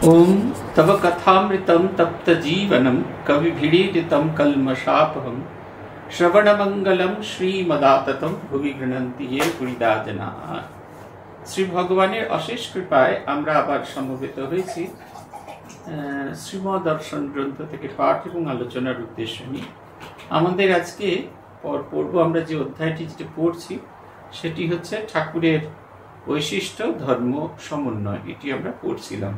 ओम तव कथामृतं तप्त जीवनं कविभिरीडितं कल्मषापहं श्रवणमंगलम श्रीमदाततं भुवि गृह्णन्ति ये पुरिदा जनाः। শ্রী ভগবানের অশেষ কৃপায় আমরা আবার সমবেত হয়েছি শ্রীমদর্শন গ্রন্থ থেকে পাঠ এবং আলোচনার উদ্দেশ্য নিয়ে। আমাদের আজকে পড়ব আমরা যে অধ্যায়টি যেটা পড়ছি সেটি হচ্ছে ঠাকুরের বৈশিষ্ট্য ধর্ম সমন্বয়। এটি আমরা পড়ছিলাম।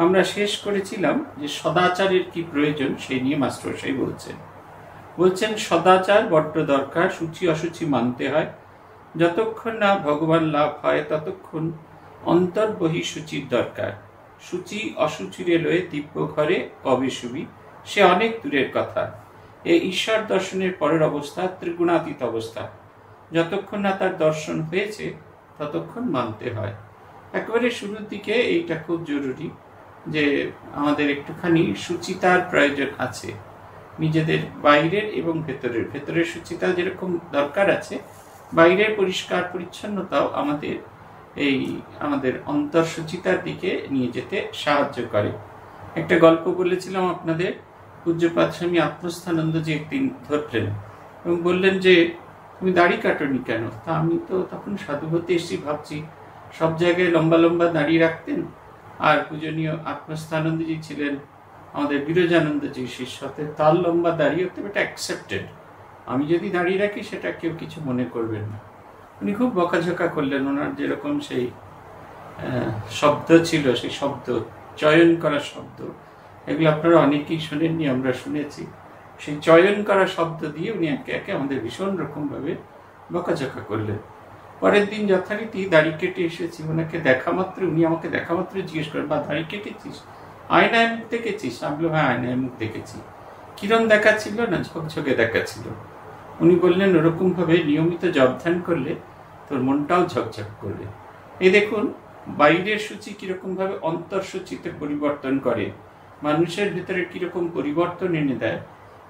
আমরা শেষ করেছিলাম যে সদাচারের কি প্রয়োজন সেই নিয়ে মাস্টারমশাই বলছেন সদাচার বড্ড দরকার। সূচি অসুচি মানতে হয়। যতক্ষণ না ভগবান লাভ হয় ততক্ষণ অন্তর্বহি সূচির দরকার। সূচি অসুচিরে লয়ে দিব্য ঘরে কবে শুবি, সে অনেক দূরের কথা। এই ঈশ্বর দর্শনের পরের অবস্থা ত্রিগুণাতীত অবস্থা। যতক্ষণ না তার দর্শন হয়েছে ততক্ষণ মানতে হয়। একেবারে শুরুর দিকে এইটা খুব জরুরি যে আমাদের একটুখানি সুচিতার প্রয়োজন আছে। নিজেদের বাইরের এবং ভেতরের সুচিতা যেরকম দরকার আছে, বাইরের পরিষ্কার পরিচ্ছন্নতাও আমাদের অন্তর্সুচিতার দিকে নিয়ে যেতে সাহায্য করে। একটা গল্প বলেছিলাম আপনাদের। পূজ্যপাদ স্বামী আত্মস্থানন্দজি একদিন ধরলেন এবং বললেন যে তুমি দাড়ি কাটোনি কেন? তা আমি তো তখন সাধু হতে এসেছি, ভাবছি সব জায়গায় লম্বা লম্বা দাড়ি রাখতেন। আর পূজনীয় আত্মস্থানন্দজি ছিলেন আমাদের বিরজানন্দজির শিষ্য, তার লম্বা দাড়ি হতে এটা অ্যাকসেপ্টেড। আমি যদি দাঁড়িয়ে রাখি সেটা কেউ কিছু মনে করবেন না। উনি খুব বকাঝকা করলেন। ওনার যেরকম সেই শব্দ ছিল, সেই শব্দ চয়ন করা শব্দ, এগুলো আপনারা অনেকেই শোনেননি, আমরা শুনেছি। সেই চয়ন করা শব্দ দিয়ে উনি একে একে আমাদের ভীষণ রকমভাবে বকাঝকা করলেন। পরের দিন যথারীতি দাড়ি কেটে এসেছি, ওনাকে দেখা মাত্র উনি আমাকে দেখা মাত্র জিজ্ঞেস করেন, বা দাড়ি কেটেছিস? আয়নায় মুখ দেখেছিস? আমি বললাম হ্যাঁ, আয়নায় মুখ দেখেছি। কিরম দেখাচ্ছিল? না ঝকঝকে দেখাচ্ছিল। উনি বললেন ওরকম ভাবে নিয়মিত জপ ধ্যান করলে তোর মনটাও ঝকঝক করবে। এই দেখুন বাইরের সূচি কিরকম ভাবে অন্তর্সূচিতে পরিবর্তন করে, মানুষের ভিতরে কিরকম পরিবর্তন এনে দেয়।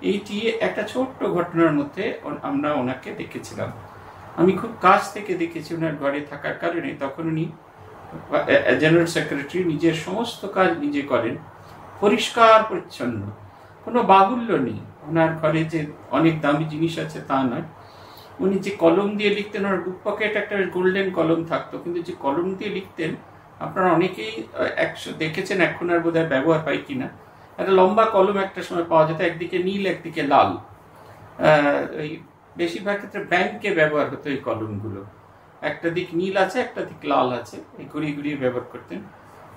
এইটি একটা ছোট্ট ঘটনার মধ্যে আমরা ওনাকে দেখেছিলাম। আমি খুব কাছ থেকে দেখেছি ওনার ঘরে থাকার কারণে। তখন উনি জেনারেল সেক্রেটারি, নিজের সমস্ত কাজ নিজে করেন, পরিষ্কার পরিচ্ছন্ন, কোনো বাহুল্য নেই। ওনার ঘরে যে অনেক দামি জিনিস আছে তা নয়। উনি যে কলম দিয়ে লিখতেন, ওনার বুক পকেটে একটা গোল্ডেন কলম থাকতো, কিন্তু যে কলম দিয়ে লিখতেন আপনারা অনেকেই দেখেছেন, এখন আর বোধহয় ব্যবহার হয় কিনা। একটা লম্বা কলম একটা সময় পাওয়া যেত, একদিকে নীল একদিকে লাল। ওই বেশিরভাগ ক্ষেত্রে ব্যাংকে ব্যবহার হতো এই কলমগুলো। একটা দিক নীল আছে, একটা দিক লাল আছে, এই ঘুরিয়ে ঘুরিয়ে ব্যবহার করতেন।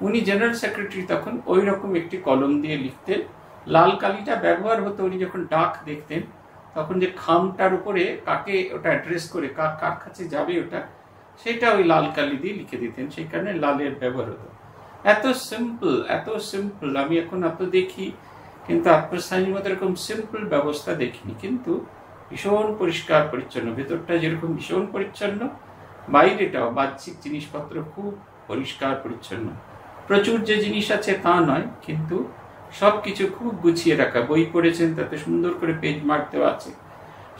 উনি জেনারেল সেক্রেটারি, তখন ওই রকম একটি কলম দিয়ে লিখতেন। লাল কালিটা ব্যবহার হতো উনি যখন ডাক দেখতেন, তখন যে খামটার উপরে কাকে ওটা অ্যাড্রেস করে কার কাছে যাবে ওটা, সেটা ওই লাল কালি দিয়ে লিখে দিতেন। সেই কারণে লালের ব্যবহার হতো। এত সিম্পল আমি এখন এত দেখি, কিন্তু আত্মস্থানীর মতো এরকম সিম্পল ব্যবস্থা দেখিনি। কিন্তু ভীষণ পরিষ্কার পরিচ্ছন্ন, ভেতরটা যেরকম ভীষণ পরিচ্ছন্ন, বাইরেটাও বাহ্যিক জিনিসপত্র খুব পরিষ্কার পরিচ্ছন্ন। প্রচুর যে জিনিস আছে তা নয়, কিন্তু সবকিছু খুব গুছিয়ে রাখা। বই পড়েছেন, তাতে সুন্দর করে পেজ মার্ক দেওয়া আছে,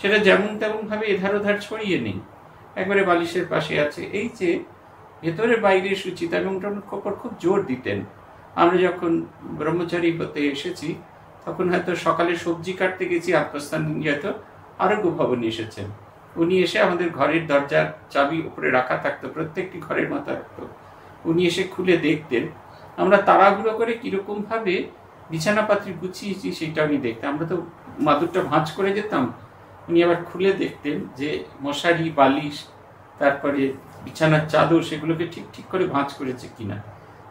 সেটা যেমন তেমন ভাবে এধার ওধার ছড়িয়ে নেই, একবারে বালিশের পাশে আছে। এই যে ভেতরে বাইরের সুচিতা, এবং ওটার খুব জোর দিতেন। আমরা যখন ব্রহ্মচারী হতে এসেছি তখন হয়তো সকালে সবজি কাটতে গেছি, আত্মস্থান হয়তো আরোগ্য ভবনে এসেছেন। উনি এসে আমাদের ঘরের দরজার চাবি উপরে রাখা থাকতো, প্রত্যেকটি ঘরের মাথা রাখতো। উনি এসে খুলে দেখতেন আমরা তাড়াহুড়ো করে কিরকম ভাবে বিছানাপাত্রী গুছিয়েছি সেটা উনি দেখতেন। আমরা তো মাদুরটা ভাঁজ করে যেতাম, উনি আবার খুলে দেখতেন যে মশারি, বালিশ, তারপরে বিছানার চাদর, সেগুলোকে ঠিক ঠিক করে ভাঁজ করেছে কিনা।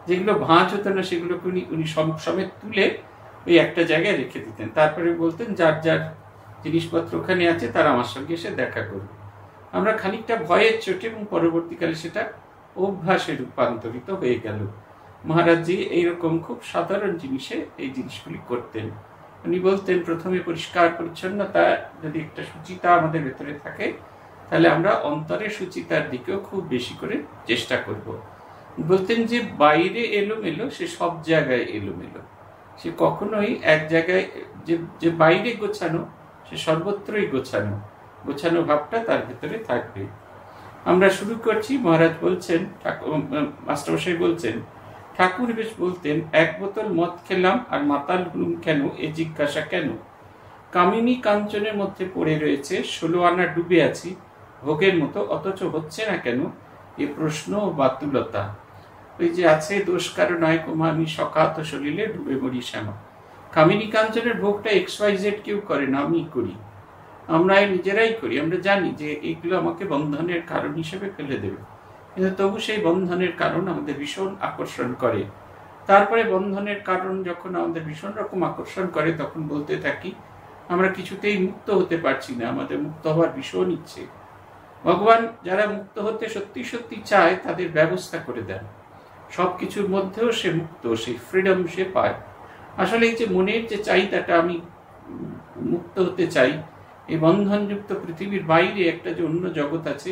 যেগুলো ভাঁজ হতো না সেগুলোকে উনি সমেত তুলে ওই একটা জায়গায় রেখে দিতেন। তারপরে বলতেন যার যার জিনিসপত্র ওখানে আছে তারা আমার সঙ্গে এসে দেখা করবে। আমরা খানিকটা ভয়ের চোটে, এবং পরবর্তীকালে সেটা অভ্যাসে রূপান্তরিত হয়ে গেল। মহারাজজি এইরকম খুব সাধারণ জিনিসে এই জিনিসগুলি করতেন। উনি বলতেন প্রথমে পরিষ্কার পরিচ্ছন্নতা যদি একটা সুচিতা আমাদের ভেতরে থাকে, তাহলে আমরা অন্তরের সুচিতার দিকেও খুব বেশি করে চেষ্টা করব। বলতেন যে বাইরে এলোমেলো, সে সব জায়গায় এলোমেলো। সে কখনোই এক জায়গায় যে বাইরে গোছানো, সে সর্বত্রই গোছানো ভাবটা তার ভেতরে থাকবে। আমরা শুরু করছি। মহারাজ বলছেন, মাস্টারমশাই বলছেন ঠাকুর বেশ বলতেন, এক বোতল মদ খেলাম আর মাতাল হলুম কেন, এ জিজ্ঞাসা কেন? কামিনী কাঞ্চনের মধ্যে পড়ে রয়েছে, 16 আনা ডুবে আছি ভোগের মতো, অথচ হচ্ছে না কেন, এ প্রশ্ন ও বাতুলতা। ওই যে আছে, দোষ কারো নয় কুমা, আমি সকাত সলিলে ডুবে মরি শ্যামা। কামিনী কাঞ্চনের ভোগটা XYZ কেউ করে না, আমি করি, আমরা নিজেরাই করি। আমরা জানি যে এগুলো আমাকে বন্ধনের কারণ হিসেবে ফেলে দেবে, কিন্তু তবু সেই বন্ধনের কারণ আমাদের ভীষণ আকর্ষণ করে। তারপরে বন্ধনের কারণ যখন আমাদের ভীষণ রকম আকর্ষণ করে, তখন বলতে থাকি আমরা কিছুতেই মুক্ত হতে পারছি না, আমাদের মুক্ত হওয়ার ভীষণ ইচ্ছে। ভগবান যারা মুক্ত হতে সত্যি সত্যি চায় তাদের ব্যবস্থা করে দেন, সবকিছুর মধ্যেও সে মুক্ত, সেই ফ্রিডম সে পায়। আসলে এই যে মনের যে চাহিদাটা, আমি মুক্ত হতে চাই, এই বন্ধনযুক্ত পৃথিবীর বাইরে একটা যে অন্য জগৎ আছে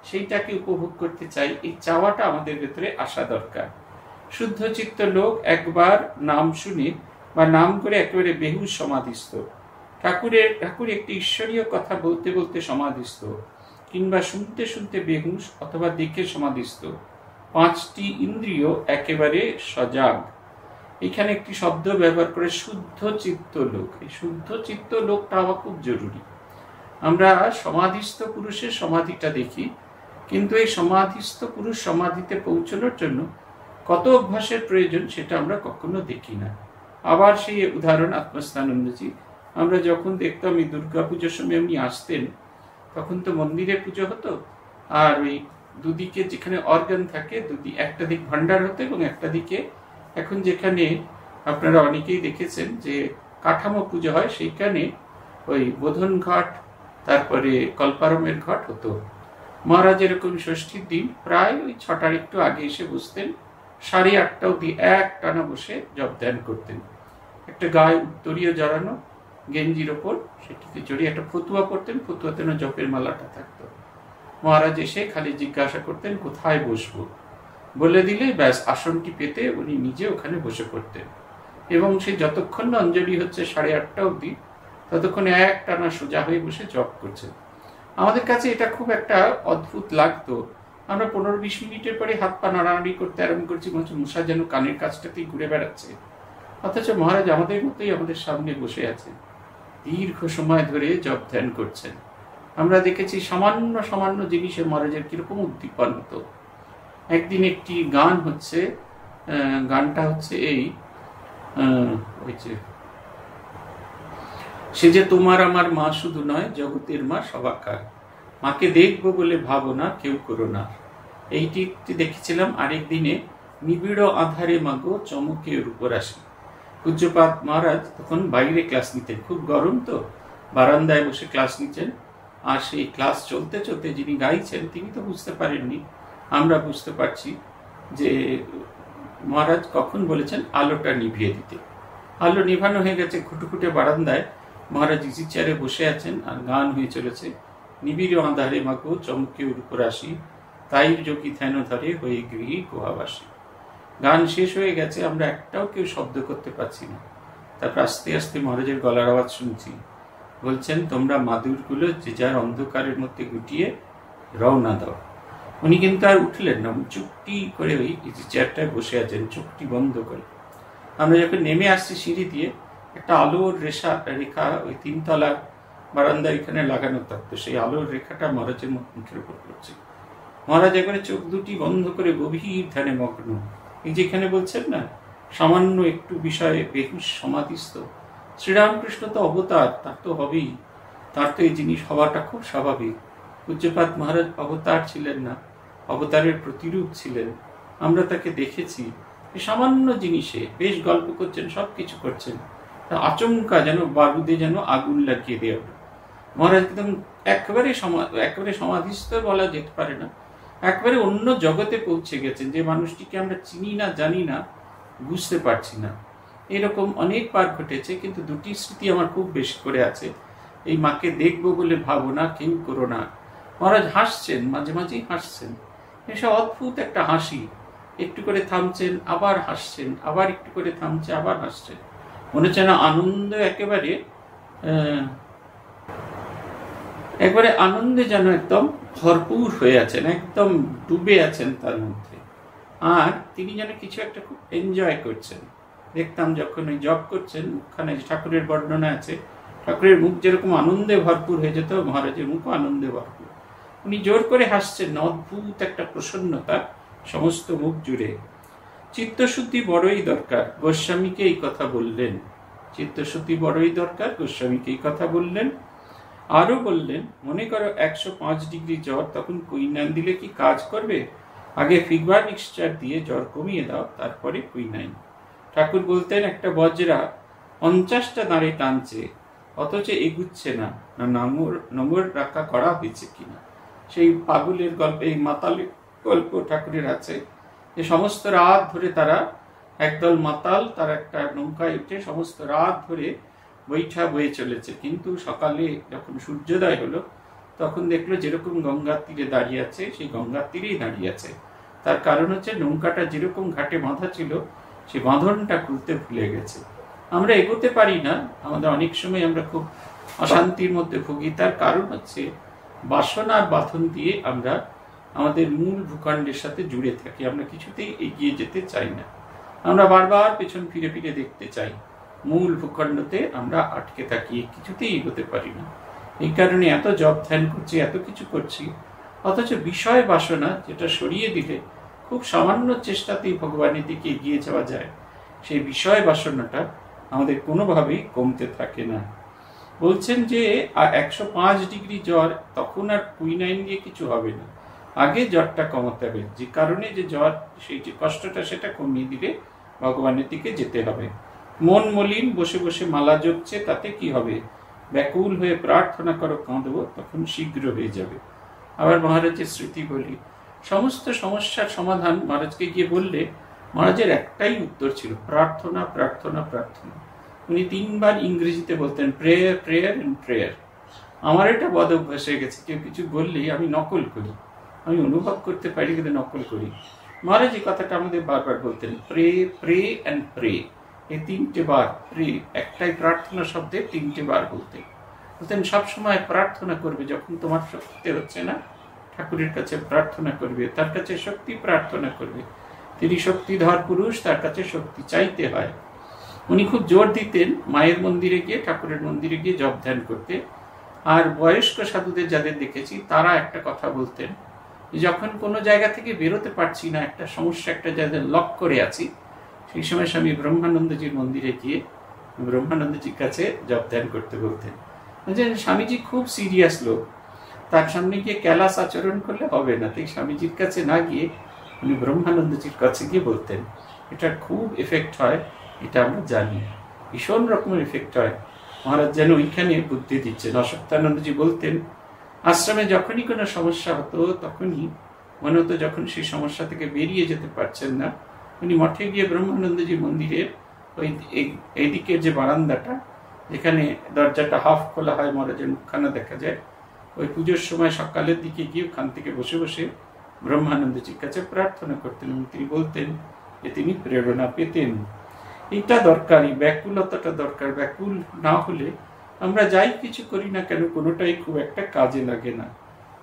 সেইটাকে উপভোগ করতে চাই, এই চাওয়াটা আমাদের ভেতরে আসা দরকার। শুদ্ধ চিত্ত লোক একবার নাম শুনে বা নাম করে একেবারে বেহুশ সমাধিস্থ। ঠাকুর একটি ঈশ্বরীয় কথা বলতে বলতে সমাধিস্থ, কিংবা শুনতে শুনতে বেহুশ অথবা দেখে সমাধিস্থ। 5টি ইন্দ্রিয় একেবারে সজাগ। এখানে একটি শব্দ ব্যবহার করে, শুদ্ধ চিত্ত লোক। এই শুদ্ধ চিত্ত লোকটা হওয়া খুব জরুরি। আমরা সমাধিস্থ পুরুষের সমাধিটা দেখি, কিন্তু এই সমাধিস্থ পুরুষ সমাধিতে পৌঁছানোর জন্য কত অভ্যাসের প্রয়োজন সেটা আমরা কখনো দেখি না। আবার সেই উদাহরণ আত্মস্থানন্দজি। আমরা যখন দেখতাম এই দুর্গা পুজোর সময় উনি আসতেন, তখন তো মন্দিরে পুজো হতো, আর ওই দুদিকে যেখানে অর্গান থাকে, একটা দিক ভান্ডার হতো এবং একটা দিকে এখন যেখানে আপনারা অনেকেই দেখেছেন যে কাঠামো পুজো হয়, সেইখানে ওই বোধন ঘট, তারপরে কল্পারমের ঘট হতো। মহারাজ এরকম ষষ্ঠীর দিন প্রায় ওই 6টার একটু আগে এসে বসতেন, 8:30 অব্দি এক টানা বসে জপ ধ্যান করতেন। একটা গায়ে উত্তরীয় জড়ানো, গেঞ্জির ওপর সেটিতে জড়িয়ে একটা ফতুয়া পড়তেন, ফতুয়াতে জপের মালাটা থাকতো। মহারাজ এসে খালি জিজ্ঞাসা করতেন কোথায় বসবো, বলে দিলে ব্যাস আসনটি পেতে উনি নিজে ওখানে বসে পড়তেন। এবং সে যতক্ষণ না অঞ্জলি হচ্ছে 8:30 অব্দি, ততক্ষণ এক টানা সোজা হয়ে বসে জপ করছেন। আমাদের কাছে এটা খুব একটা অদ্ভুত লাগতো। আমরা 15-20 মিনিটের পরে হাত পা নাড়ানাড়ি করতে আরম্ভ করছি, মশা যেন কানের কাছটাতেই ঘুরে বেড়াচ্ছে, অথচ মহারাজ আমাদের মতোই আমাদের সামনে বসে আছে, দীর্ঘ সময় ধরে জপ ধ্যান করছেন। আমরা দেখেছি সামান্য সামান্য জিনিসে মহারাজের কিরকম উদ্দীপন হতো। একদিন একটি গান হচ্ছে, গানটা হচ্ছে এই, ওই যে সে যে তোমার আমার মা শুধু নয়, জগতের মা সবাকার, মাকে দেখবো বলে ভাবো না, কেউ করো না। এইটি দেখেছিলাম। আরেক দিনে নিবিড় আধারে মাগো চমকের উপর আসি। পূজ্যপাদ মহারাজ তখন বাইরে ক্লাস নিতেন, খুব গরম তো, বারান্দায় বসে ক্লাস নিচ্ছেন। আর সেই ক্লাস চলতে চলতে যিনি গাইছেন তিনি তো বুঝতে পারেননি, আমরা বুঝতে পারছি যে মহারাজ কখন বলেছেন আলোটা নিভিয়ে দিতে। আলো নিভানো হয়ে গেছে, খুটুখুটে বারান্দায় মহারাজ ইজি চেয়ারে বসে আছেন আর গান হয়ে চলেছে, নিবিড় আঁধারে মাগো চমকে উপর আসি, তাই যোগী ধ্যান ধরে হয়ে গৃহী গুহাবাসী। গান শেষ হয়ে গেছে, আমরা একটাও কেউ শব্দ করতে পারছি না। তারপর আস্তে আস্তে মহারাজের গলার আওয়াজ শুনছি, বলছেন তোমরা মাদুরগুলো যে যার অন্ধকারের মধ্যে গুটিয়ে রওনা দাও। উনি কিন্তু আর উঠলেন না, চুপটি করে ওই চেয়ারটায় বসে আছেন, চোখটি বন্ধ করে। আমরা যখন নেমে আসছি সিঁড়ি দিয়ে, একটা আলোর রেখা ওই 3 তলার বারান্দা এখানে লাগানো থাকতো, সেই আলোর রেখাটা মহারাজের মুখের উপর পড়ছে। মহারাজ একবারে চোখ দুটি বন্ধ করে গভীর ধ্যানে মগ্ন। এই যেখানে বলছেন না, সামান্য একটু বিষয়ে বেহুশ সমাধিস্থ। শ্রীরামকৃষ্ণ তো অবতার, তার তো হবেই, তার তো এই জিনিস হওয়াটা খুব স্বাভাবিক। পূজ্যপাদ মহারাজ অবতার ছিলেন না, অবতারের প্রতিরূপ ছিলেন। আমরা তাকে দেখেছি এই সামান্য জিনিসে বেশ গল্প করছেন, সবকিছু করছেন, আচমকা যেন বারুদে যেন আগুন লাগিয়ে দেওয়া হলো। মহারাজ একদম একেবারে সমাধিস্থ বলা যেতে পারে না, একবারে অন্য জগতে পৌঁছে গেছেন, যে মানুষটিকে আমরা চিনি না, জানি না, বুঝতে পারছি না। এরকম অনেকবার ঘটেছে, কিন্তু 2টি স্মৃতি আমার খুব বেশি করে আছে। এই মাকে দেখবো বলে ভাবো না, কেউ করো না। মহারাজ হাসছেন, মাঝে মাঝেই হাসছেন, এসব অদ্ভুত একটা হাসি, একটু করে থামছেন আবার হাসছেন, আবার একটু করে থামছে আবার হাসছেন, মনে হচ্ছে না আনন্দ একবারে আনন্দে যেন একদম ভরপুর হয়ে আছেন, একদম ডুবে আছেন তার মধ্যে। আর তিনি যেন কিছু একটা খুব এনজয় করছেন। দেখতাম যখন ওই জব করছেন, মুখখানে ঠাকুরের বর্ণনা আছে, ঠাকুরের মুখ যেরকম আনন্দে ভরপুর হয়ে যেত, মহারাজের মুখও আনন্দে ভরপুর। উনি জোর করে হাসছেন, অদ্ভুত একটা প্রসন্নতা সমস্ত মুখ জুড়ে। চিত্তশুদ্ধি বড়ই দরকার, গোস্বামীকে এই কথা বললেন। চিত্তশুদ্ধি বড়ই দরকার, গোস্বামীকে এই কথা বললেন। আরো বললেন, মনে করো 105 ডিগ্রি জ্বর, তখন কুইনাইন দিলে কি কাজ করবে? আগে ফিগবা মিক্সচার দিয়ে জ্বর কমিয়ে দাও, তারপরে কুইনাইন। ঠাকুর বলতেন, একটা বজ্রা 50টা দাঁড়ে টানছে, অথচ এগুচ্ছে না, নম্বর রাখা করা হয়েছে কিনা। সেই পাগলের গল্প, এই মাতালের গল্প ঠাকুরের আছে, যে সমস্ত রাত ধরে তারা একদল মাতাল, তার একটা নৌকায় উঠে সমস্ত রাত ধরে বৈঠা বয়ে চলেছে, কিন্তু সকালে যখন সূর্যোদয় হলো তখন দেখলো যেরকম গঙ্গার তীরে দাঁড়িয়ে আছে, সেই গঙ্গার তীরেই দাঁড়িয়ে আছে। তার কারণ হচ্ছে নৌকাটা যেরকম ঘাটে বাঁধা ছিল, সেই বাঁধনটা খুলতে ভুলে গেছে। আমরা এগোতে পারি না, আমাদের অনেক সময় আমরা খুব অশান্তির মধ্যে ভুগি। তার কারণ হচ্ছে বাসনার বাঁধন দিয়ে আমরা আমাদের মূল ভূখণ্ডের সাথে জুড়ে থাকি, আমরা কিছুতেই এগিয়ে যেতে চাই না। আমরা বারবার পেছন ফিরে ফিরে দেখতে চাই, মূল ভূখণ্ডতে আমরা আটকে থাকি, কিছুতেই এগোতে পারি না। এই কারণে এত জপ ধ্যান করছি, এত কিছু করছি, অথচ বিষয় বাসনা যেটা সরিয়ে দিলে খুব সামান্য চেষ্টাতেই ভগবানের দিকে এগিয়ে যাওয়া যায়, সেই বিষয় বাসনাটা আমাদের কোনোভাবেই কমতে থাকে না। বলছেন যে 105 ডিগ্রি জ্বর, তখন আর কুইনাইন দিয়ে কিছু হবে না, আগে জ্বরটা কমাতে হবে। যে কারণে যে জ্বর, সেই যে কষ্টটা, সেটা কমিয়ে দিলে ভগবানের দিকে যেতে হবে। মন মলিন, বসে বসে মালা জপছে, তাতে কি হবে? ব্যাকুল হয়ে প্রার্থনা করো, কাঁদবো, তখন শীঘ্র হয়ে যাবে। আবার মহারাজের স্মৃতি বলি, সমস্ত সমস্যার সমাধান মহারাজকে গিয়ে বললে মহারাজের একটাই উত্তর ছিল, প্রার্থনা, প্রার্থনা, প্রার্থনা। উনি 3 বার ইংরেজিতে বলতেন, প্রেয়ার, প্রেয়ার এন্ড প্রেয়ার। আমার এটা বদ অভ্যাস হয়ে গেছে, কেউ কিছু বললেই আমি নকল করি। আমি অনুভব করতে পারি কিন্তু নকল করি। মহারাজ এই কথাটা আমাদের বারবার বলতেন, প্রে, প্রে এন্ড প্রে। এই 3টে বার প্রে, একটাই প্রার্থনা শব্দে 3টে বার বলতেন। সবসময় প্রার্থনা করবে, যখন তোমার শক্তি হচ্ছে না, ঠাকুরের কাছে প্রার্থনা করবে, তার কাছে শক্তি প্রার্থনা করবে। তিনি শক্তিধর পুরুষ, তার কাছে শক্তি চাইতে হয়। উনি খুব জোর দিতেন মায়ের মন্দিরে গিয়ে, ঠাকুরের মন্দিরে গিয়ে জপ ধ্যান করতে। আর বয়স্ক সাধুদের যাদের দেখেছি, তারা একটা কথা বলতেন, যখন কোনো জায়গা থেকে বেরোতে পারছি না, একটা সমস্যা, একটা জায়গায় লক করে আছি, সেই সময় স্বামী ব্রহ্মানন্দজির মন্দিরে গিয়ে ব্রহ্মানন্দজির কাছে জপ ধ্যান করতে বলতেন। স্বামীজি খুব সিরিয়াস লোক, তার সামনে গিয়ে ক্যালাস আচরণ করলে হবে না, তাই স্বামীজির কাছে না গিয়ে উনি ব্রহ্মানন্দজির কাছে গিয়ে বলতেন। এটা খুব এফেক্ট হয়, এটা আমরা জানি, ভীষণ রকমের এফেক্ট হয়। মহারাজ যেন ওইখানে বুদ্ধি দিচ্ছেন। অশোকানন্দজি বলতেন, আশ্রমে যখনই কোনো সমস্যা হতো, তখনই মনে হতো যখন সেই সমস্যা থেকে বেরিয়ে যেতে পারছেন না, উনি মঠে গিয়ে ব্রহ্মানন্দজির মন্দিরের ওই এইদিকের যে বারান্দাটা, যেখানে দরজাটা হাফ খোলা হয়, মহারাজের মুখখানা দেখা যায়, ওই পুজোর সময় সকালের দিকে গিয়ে ওখান থেকে বসে বসে ব্রহ্মানন্দজির কাছে প্রার্থনা করতেন। তিনি বলতেন যে তিনি প্রেরণা পেতেন। এটা দরকারি, ব্যাকুলতাটা দরকার। ব্যাকুল না হলে আমরা যাই কিছু করি না কেন, কোনোটাই খুব একটা কাজে লাগে না।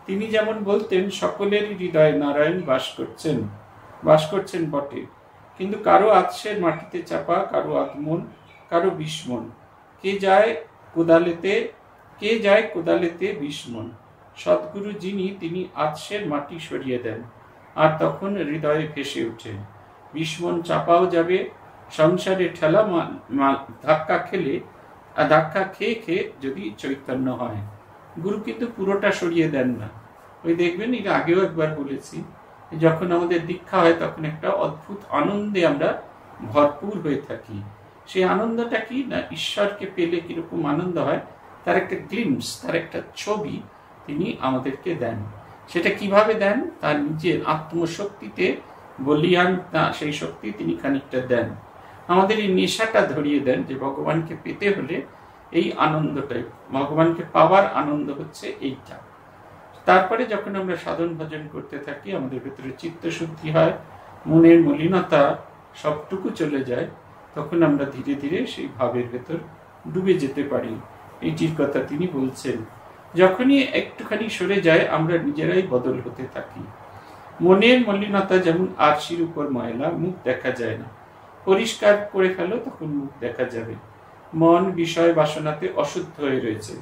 তিনি যেমন বলতেন, সকলেরই হৃদয়ে নারায়ণ বাস করছেন বটে, কিন্তু কারো আতসের মাটিতে চাপা, কারো আত্মন, কারো বিস্মন। কে যায় কোদালেতে বিস্মন। সদ্গুরু যিনি, তিনি আতসের মাটি সরিয়ে দেন, আর তখন হৃদয়ে ভেসে ওঠেন। বিস্মন চাপাও যাবে, সংসারে ঠেলা ধাক্কা খেয়ে যদি চৈতন্য হয়। গুরু কিন্তু পুরোটা সরিয়ে দেন না। ওই দেখবেন, এটা আগেও একবার বলেছি, যখন আমাদের দীক্ষা হয় তখন একটা অদ্ভুত আনন্দে আমরা ভরপুর হয়ে থাকি। সেই আনন্দটা কি না, ঈশ্বরকে পেলে কিরকম আনন্দ হয় তার একটা গ্লিম্পস, তার একটা ছবি তিনি আমাদেরকে দেন। সেটা কিভাবে দেন? তার নিজের আত্মশক্তিতে বলিয়ান, সেই শক্তি তিনি খানিকটা দেন। আমাদের এই নেশাটা ধরিয়ে দেন যে ভগবানকে পেতে হলে এই আনন্দটাই, ভগবানকে পাওয়ার আনন্দ হচ্ছে এইটা। তারপরে যখন আমরা সাধন ভজন করতে থাকি, আমাদের ভেতরে চিত্তশুদ্ধি হয়, মনের মলিনতা সবটুকু চলে যায়, তখন আমরা ধীরে ধীরে সেই ভাবের ভেতর ডুবে যেতে পারি। এইটির কথা তিনি বলছেন। যখনই একটুখানি সরে যায়, আমরা নিজেরাই বদল হতে থাকি। মনের মলিনতা যেমন আরশির উপর ময়লা, মুখ দেখা যায় না। পরিষ্কার করে ফেলো, তখন মুখ দেখা যাবে। মন বিষয় বাসনাতে অশুদ্ধ হয়ে রয়েছে,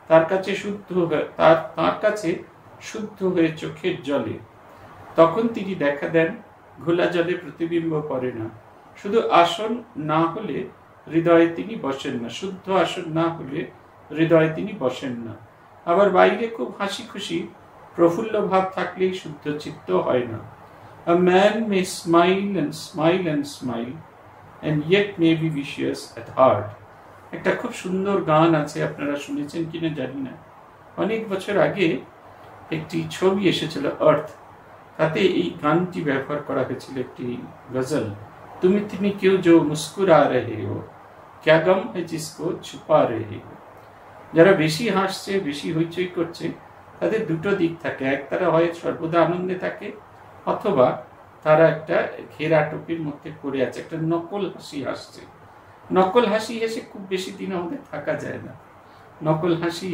তার কাছে শুদ্ধ হয়ে চোখের জলে। তখন তিনি দেখা দেন, ঘোলা জলে প্রতিবিম্ব পড়ে না। শুধু আসন না হলে হৃদয়ে তিনি বসেন না, শুদ্ধ আসন না হলে হৃদয়ে তিনি বসেন না। আবার বাইরে খুব হাসি খুশি প্রফুল্ল ভাব থাকলেই শুদ্ধ চিত্ত হয় না। A man may smile and smile and smile and yet may be vicious at heart. একটা খুব সুন্দর গান আছে, আপনারা শুনেছেন কিনা জানি না। অনেক বছর আগে একটি ছবি এসেছিল আর্থ, তাতে এই গানটি ব্যবহার করা হয়েছিল, একটি গজল। তুমি তিনি কেউ जो मुस्कुरा रहे हो, क्या गम है जिसको छुपा रहे हो। যারা বেশি হাসছে, বেশি হইচই করছে, তাদের দুটো দিক থাকে। এক, তারা হয় সর্বদা আনন্দে থাকে, অথবা তারা একটা ঘেরা টুপির মধ্যে পড়ে আছে, একটা নকল হাসি হাসছে। নকল হাসি হেসে খুব বেশি দিন আমাদের থাকা যায় না। নকল হাসি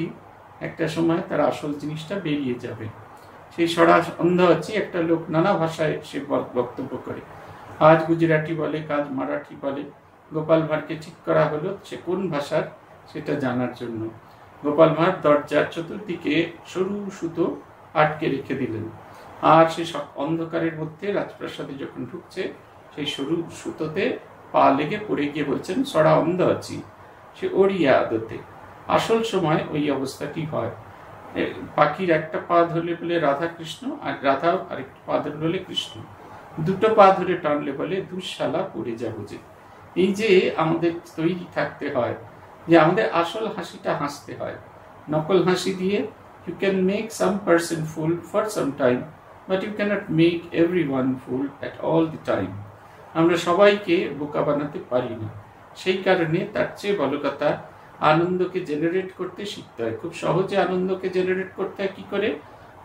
একটা সময় তার আসল জিনিসটা বেরিয়ে যাবে। সেই সরা অন্ধ আছি একটা লোক নানা ভাষায় সে বক্তব্য করে, আজ গুজরাটি বলে, কাজ মারাঠি বলে। গোপাল ভাঁড়কে ঠিক করা হলো সে কোন ভাষার সেটা জানার জন্য। গোপাল ভাঁড় দরজার চতুর্দিকে সরু সুতো আটকে রেখে দিলেন, আর সে সব অন্ধকারের মধ্যে রাজপ্রাসাদে যখন ঢুকছে, সেই সরু সুতোতে পা লেগে পড়ে গিয়ে বলছেন, সরা অন্ধ আছি। সে ওড়িয়া আদতে। আসল সময় ওই অবস্থাটি হয়। পাখির একটা পা ধরলে বলে রাধা কৃষ্ণ, আর রাধা আরেকটা পা ধরলে বলে কৃষ্ণ। দুটো পা ধরে টানলে বলে দুঃশালা পড়ে যাবো যে। এই যে আমাদের তৈরি থাকতে হয় যে আমাদের আসল হাসিটা হাসতে হয়। নকল হাসি দিয়ে you can make some person fool for some time, but you cannot make everyone fool at all the time. আমরা সবাইকে বোকা বানাতে পারি না। সেই কারণে তার চেয়ে বড় কথা, আনন্দকে জেনারেট করতে শিখতে হয়। খুব সহজে আনন্দকে জেনারেট করতে হয় কি করে?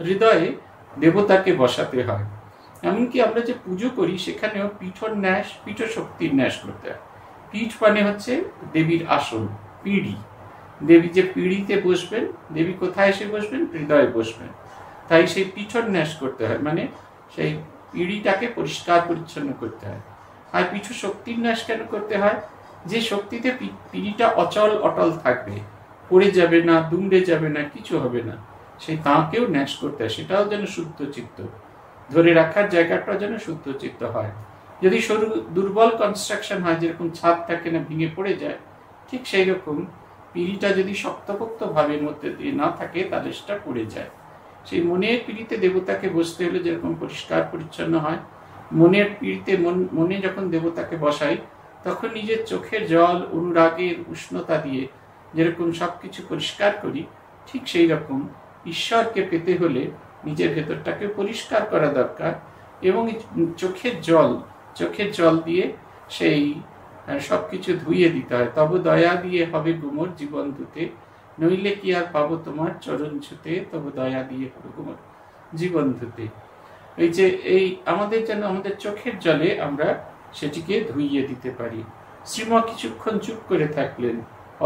হৃদয়ে দেবতাকে বসাতে হয়। এমনকি আমরা যে পুজো করি সেখানেও পীঠ শক্তির ন্যাস করতে হয়। পীঠ মানে হচ্ছে দেবীর আসন, পিঁড়ি। দেবী যে পিঁড়িতে বসবেন, দেবী কোথায় এসে বসবেন? হৃদয়ে বসবেন। তাই সেই পীঠর ন্যাস করতে হয়, মানে সেই পিঁড়িটাকে পরিষ্কার পরিচ্ছন্ন করতে হয়। আর পীঠ শক্তির ন্যাস কেন করতে হয়? যে শক্তিতে পিঁড়িটা অটল থাকবে, পড়ে যাবে না, দুমড়ে যাবে না, কিছু হবে না, সেই তাঁকেও ন্যাস করতে হয়। সেটাও যেন শুদ্ধ চিত্ত, ধরে রাখার জায়গাটাও যেন শুদ্ধ চিত্ত হয়। যদি সরু দুর্বল কনস্ট্রাকশন হয়, যেরকম ছাদ থাকে না, ভেঙে পড়ে যায়, ঠিক সেই রকম পিঁড়িটা যদি শক্তপোক্ত ভাবের মধ্যে দিয়ে না থাকে, তাহলে সেটা পড়ে যায়। সেই মনের পিঁড়িতে দেবতাকে বসতে হলে যেরকম পরিষ্কার পরিচ্ছন্ন হয়, মনের পিঁড়িতে মনে যখন দেবতাকে বসাই, তখন নিজের চোখের জল, অনুরাগের উষ্ণতা দিয়ে যেরকম সবকিছু পরিষ্কার করি, ঠিক সেই রকম ঈশ্বরকে পেতে হলে নিজের ভেতরটাকে পরিষ্কার করা দরকার। এবং চোখের জল দিয়ে সেই সবকিছু ধুইয়ে দিতে হয়। তবে দয়া দিয়ে হবে গুমর জীবন ধুতে, নইলে কি আর পাবো তোমার চরণ ছুতে, তবে দয়া দিয়ে হবে গুমর জীবন ধুতে। এই আমাদের যেন আমাদের চোখের জলে আমরা সেটিকে ধুইয়ে দিতে পারি। শ্রীমা কিছুক্ষণ চুপ করে থাকলেন,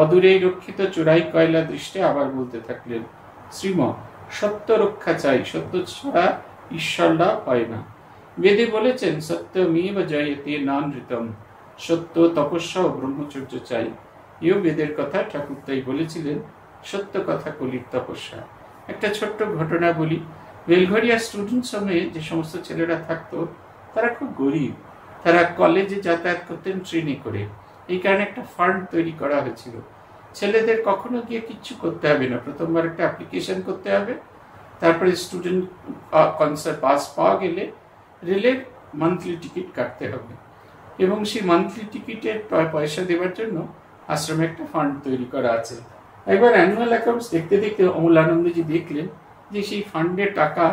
অদূরে রক্ষিত চোরাই কয়লা দৃষ্টে আবার বলতে থাকলেন, শ্রীমা, সত্য রক্ষা চাই, সত্য ছাড়া ঈশ্বর লাভ হয় না। বেদে বলেছেন, সত্যমেব জয়তে নানৃতম, সত্য, তপস্যা ও ব্রহ্মচর্য চাই। এও বেদের কথা। ঠাকুর তাই বলেছিলেন, সত্য কথা কলির তপস্যা। একটা ছোট্ট ঘটনা বলি। বেলঘরিয়া স্টুডেন্টস হোমে যে সমস্ত ছেলেরা থাকতো, তারা খুব গরিব। তারা কলেজে যাতায়াত করতেন ট্রেনে করে। এই কারণে একটা ফান্ড তৈরি করা হয়েছিল। ছেলেদের কখনো গিয়ে কিচ্ছু করতে হবে না, প্রথমবার একটা অ্যাপ্লিকেশন করতে হবে, তারপরে স্টুডেন্ট কনসার্ট পাস পাওয়া গেলে রেলের মান্থলি টিকিট কাটতে হবে, এবং সেই মান্থলি টিকিটের পয়সা দেওয়ার জন্য আশ্রমে একটা ফান্ড তৈরি করা আছে। একবার অ্যানুয়াল অ্যাকাউন্টস দেখতে দেখতে অমলানন্দজি দেখলেন যে সেই ফান্ডের টাকা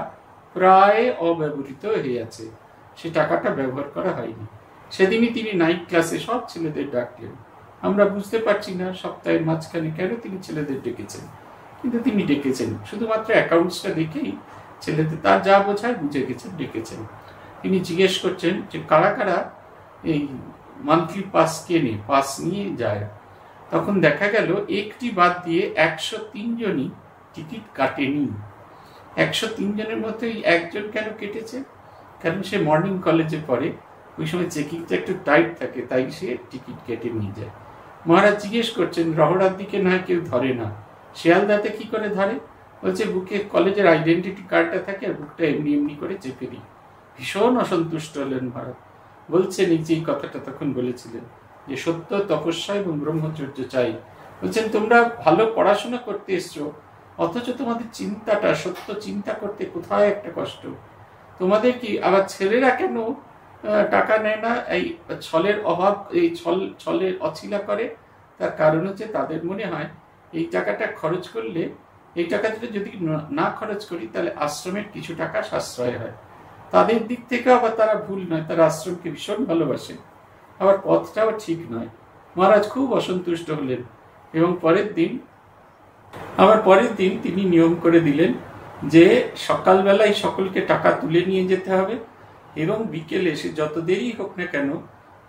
প্রায় অব্যবহৃত হয়ে আছে, সে টাকাটা ব্যবহার করা হয়নি। সেদিনই তিনি নাইট ক্লাসে সব ছেলেদের ডাকলেন। আমরা বুঝতে পারছি না সপ্তাহের মাঝখানে কেন তিনি ছেলেদের ডেকেছেন, কিন্তু তিনি ডেকেছেন শুধুমাত্র অ্যাকাউন্টসটা দেখেই ছেলেদের তার যা বোঝায় বুঝে গেছেন, ডেকেছেন। তিনি জিজ্ঞেস করছেন যে কারা কারা এই মান্থলি পাস নিয়ে যায়। তখন দেখা গেল একটি বাদ দিয়ে 103 জনই টিকিট কাটেনি। 103 জনের মধ্যে একজন কেন কেটেছে? কারণ সে মর্নিং কলেজে পড়ে, ওই সময় চেকিংটা একটু টাইট থাকে, তাই সে টিকিট কেটে নিয়ে যায়। মহারাজ জিজ্ঞেস করছেন, রহড়ার দিকে নয় কেউ ধরে না, শিয়ালদাতে কি করে ধরে? বলছে বুকে কলেজের আইডেন্টিটি কার্ডটা থাকে আর বুকটা এমনি এমনি করে চেপে দিই। ভীষণ অসন্তুষ্ট হলেন মহারাজ। বলছেন এই যে এই কথাটা তখন বলেছিলেন যে সত্য, তপস্যা এবং ব্রহ্মচর্য চাই। বলছেন তোমরা ভালো পড়াশোনা করতে এসছো, অথচ তোমাদের চিন্তাটা, সত্য চিন্তা করতে কোথায় একটা কষ্ট। তোমাদের কি আবার ছেলেরা কেন টাকা নেয় না? এই ছলের অভাব, এই ছলের অছিলা করে। তার কারণ হচ্ছে তাদের মনে হয় এই টাকাটা খরচ করলে, এই টাকাটা যদি না খরচ করি তাহলে আশ্রমের কিছু টাকা সাশ্রয় হয়। তাদের দিক থেকে আবার তারা ভুল নয়, তারা আশ্রমকে ভীষণ ভালোবাসে, আবার পথটাও ঠিক নয়। মহারাজ খুব অসন্তুষ্ট হলেন এবং পরের দিন তিনি নিয়ম করে দিলেন যে সকালবেলায় সকলকে টাকা তুলে নিয়ে যেতে হবে এবং বিকেলে এসে যত দেরি হোক না কেন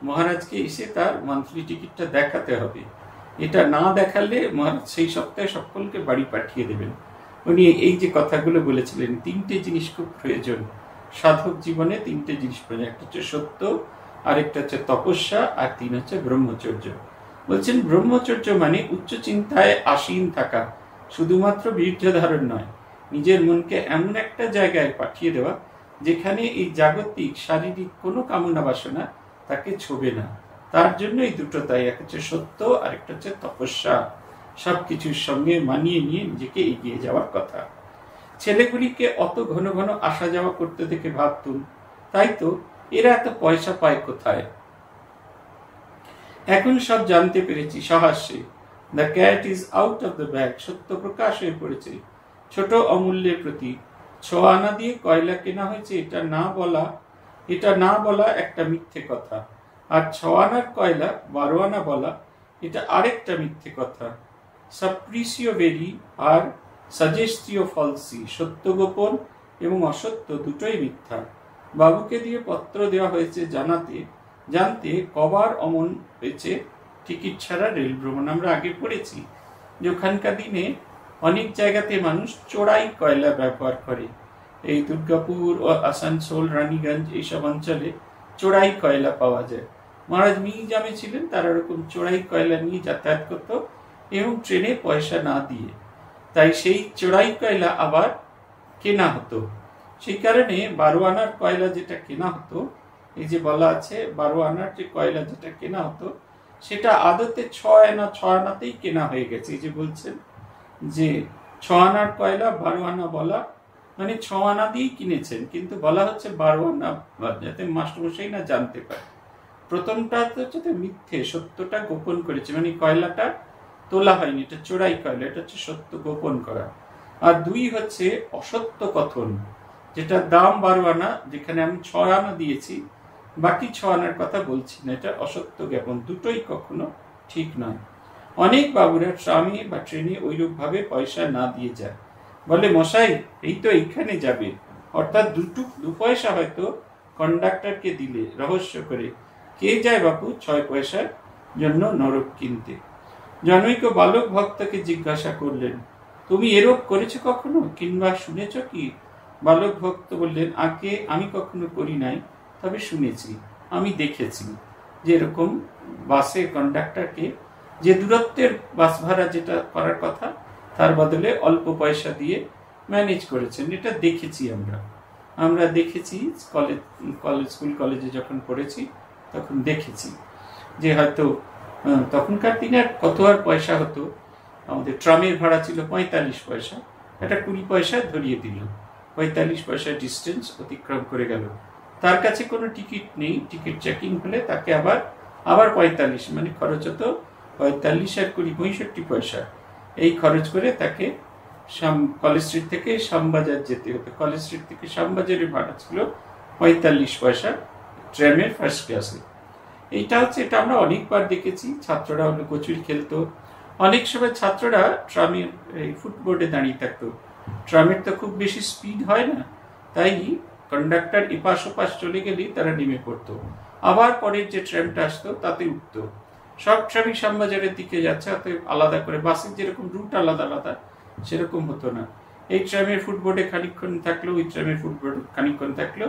মহারাজকে এসে তার মান্থলি টিকিটটা দেখাতে হবে। এটা না দেখালে মহারাজ সেই সপ্তাহে সকলকে বাড়ি পাঠিয়ে দেবেন। উনি এই যে কথাগুলো বলেছিলেন, তিনটে জিনিস খুব প্রয়োজন সাধক জীবনে, তিনটে জিনিস প্রয়োজন, একটা হচ্ছে সত্য, আরেকটা হচ্ছে তপস্যা, আর তিন হচ্ছে ব্রহ্মচর্য। বলছেন ব্রহ্মচর্য মানে উচ্চ চিন্তায় আসীন থাকা, শুধুমাত্র বীর্য ধারণ নয়, নিজের মনকে এমন একটা জায়গায় পাঠিয়ে দেওয়া যেখানে এই জাগতিক শারীরিক কোনো কামনা বাসনা তাকে ছোবে না। তার জন্য এই দুটো, তাই একটা হচ্ছে সত্য, আরেকটা হচ্ছে তপস্যা। সবকিছুর সঙ্গে মানিয়ে নিয়ে নিজেকে এগিয়ে যাওয়ার কথা। ছেলেগুলিকে অত ঘন ঘন আসা যাওয়া করতে দেখে ভাবতুম, তাই তো এরা এত পয়সা পায় কোথায়। এখন সব জানতে পেরেছি সহাস্যে। The cat is out of the bag. সত্য প্রকাশ হয়ে পড়েছে। ছোট অমূল্যের প্রতি 6 আনা দিয়ে কয়লা কেনা হয়েছে, এটা না বলা একটা মিথ্যে কথা। আর 6 আনার কয়লা 12 আনা বলা, এটা আরেকটা মিথ্যে কথা। সাপ্রিসিও ভেরি আর সাজেস্টিও ফলসি। সত্য গোপন এবং অসত্য দুটোই মিথ্যা। বাবুকে দিয়ে পত্র দেওয়া হয়েছে জানতে কবার অমন হয়েছে টিকিট ছাড়া রেল ভ্রমণ। আমরা আগে পড়েছি যে ওখানকার দিনে অনেক জায়গাতে মানুষ চোরাই কয়লা ব্যবহার করে। এই দুর্গাপুর ও আসানসোল, রানীগঞ্জ এইসব অঞ্চলে চোরাই কয়লা পাওয়া যায়। মহারাজ মিউজিয়ামে ছিলেন, তারা এরকম চোরাই কয়লা নিয়ে যাতায়াত করত এবং ট্রেনে পয়সা না দিয়ে, তাই সেই চোরাই কয়লা আবার কেনা হতো। সেই কারণে 12 আনার কয়লা যেটা কেনা হতো, এই যে বলা আছে 12 আনার যে কয়লা যেটা কেনা হতো, সেটা আদতে 6 আনাতেই কেনা হয়ে গেছে। এই যে বলছেন যে 6 আনার কয়লা 12 আনা বলা, মানে 6 আনা দিয়েই কিনেছেন, কিন্তু বলা হচ্ছে 12 আনা, যাতে মাস্টারমশাই না জানতে পারে। প্রথমটা হচ্ছে মিথ্যে, সত্যটা গোপন করেছে, মানে কয়লাটা তোলা হয়নি, এটা চোরাই কয়লা, এটা হচ্ছে সত্য গোপন করা। আর 2 হচ্ছে অসত্য কথন, যেটা দাম 12 আনা, যেখানে আমি 6 আনা দিয়েছি, বাকি 6 আনার কথা বলছি না, এটা অসত্য জ্ঞাপন। দুটোই কখনো ঠিক নয়। অনেক বাবুরা ট্রামে বা ট্রেনে ওইরূপ ভাবে পয়সা না দিয়ে যায়, বলে মশাই এই তো এইখানে যাবে, অর্থাৎ 2 পয়সা হয়তো কন্ডাক্টরকে দিলে রহস্য করে, কে যায় বাপু 6 পয়সার জন্য নরক কিনতে। জনৈক বালক ভক্তকে জিজ্ঞাসা করলেন, তুমি এরূপ করেছো কখনো, কিংবা শুনেছ কি? বালক ভক্ত বললেন, আগে আমি কখনো করি নাই, তবে শুনেছি, আমি দেখেছি যে এরকম বাসে কন্ডাক্টরকে যে দূরত্বের বাস ভাড়া যেটা করার কথা তার বদলে অল্প পয়সা দিয়ে ম্যানেজ করেছেন। এটা দেখেছি আমরা দেখেছি স্কুল কলেজে যখন পড়েছি তখন দেখেছি যে হয়তো তখনকার দিনে কত আর পয়সা হতো, আমাদের ট্রামের ভাড়া ছিল 45 পয়সা, এটা 20 পয়সা ধরিয়ে দিল, 45 পয়সা ডিস্টেন্স অতিক্রম করে গেল। তার কাছে কোনো টিকিট নেই, টিকিট চেকিং হলে তাকে আবার 45, মানে খরচ হতো 45 আর 20 65 পয়সা। এই খরচ করে তাকে কলেজ স্ট্রিট থেকে শ্যামবাজার যেতে হতো। কলেজ স্ট্রিট থেকে শ্যামবাজারের ভাড়া ছিল 45 পয়সা ট্রেনের ফার্স্ট ক্লাসে। এটা আমরা অনেকবার দেখেছি। ছাত্ররা হলো কচুরি খেলতো, অনেক সময় ছাত্ররা ট্রামের এই ফুটবোর্ডে দাঁড়িয়ে থাকতো। ট্রামের তো খুব বেশি স্পিড হয় না, তাই কন্ডাক্টর এপাশ ওপাশ চলে গেলেই তারা নেমে পড়তো, আবার পরের যে ট্রেনটা আসতো তাতে উঠতো। সব ট্রামই শ্যামবাজারের দিকে যাচ্ছে, অতএব আলাদা করে বাসের যেরকম রুট আলাদা আলাদা সেরকম হতো না। এই ট্রামের ফুটবোর্ডে খানিকক্ষণ থাকলো, ওই ট্রামের ফুটবোর্ডে খানিকক্ষণ থাকলো,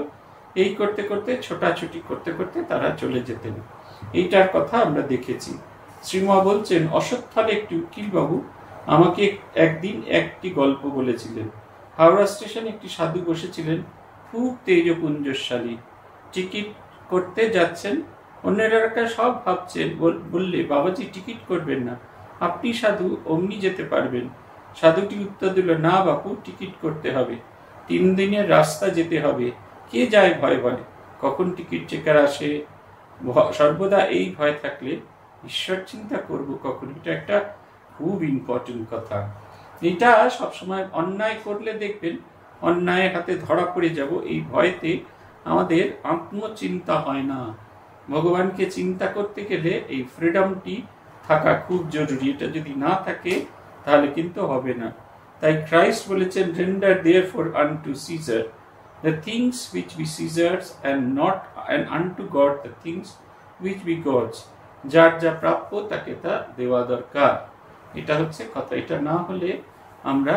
এই করতে করতে ছোটাছুটি করতে করতে তারা চলে যেতেন। এইটার কথা আমরা দেখেছি। শ্রীমা বলছেন, অশ্বত্থালে একটি উকিল বাবু আমাকে একদিন একটি গল্প বলেছিলেন। হাওড়া স্টেশনে একটি সাধু বসেছিলেন, খুব তেজপুঞ্জশালী। টিকিট করতে যাচ্ছেন, অন্যেরা সব ভাবছেন, বললে বাবাজি টিকিট করবেন না, আপনি সাধু, অমনি যেতে পারবেন। সাধুটি উত্তর দিল, না বাপু, টিকিট করতে হবে, 3 দিনের রাস্তা যেতে হবে, কে যায় ভয় ভয়, কখন টিকিট চেকার আসে। সর্বদা এই ভয় থাকলে ঈশ্বর চিন্তা করব কখন। এটা একটা খুব ইম্পর্টেন্ট কথা। এটা সবসময় অন্যায় করলে দেখবেন অন্যায়ের হাতে ধরা পড়ে যাব, এই ভয়তে আমাদের আত্মচিন্তা হয় না। ভগবানকে চিন্তা করতে গেলে এই ফ্রিডমটি থাকা খুব জরুরি। এটা যদি না থাকে তাহলে কিন্তু হবে না। তাই ক্রাইস্ট বলেছেন, render therefore unto Caesar the things which be Caesar's and unto God the things which be God's। যার যা প্রাপ্য তাকে তা দেওয়া দরকার। এটা হচ্ছে কথা। এটা না হলে আমরা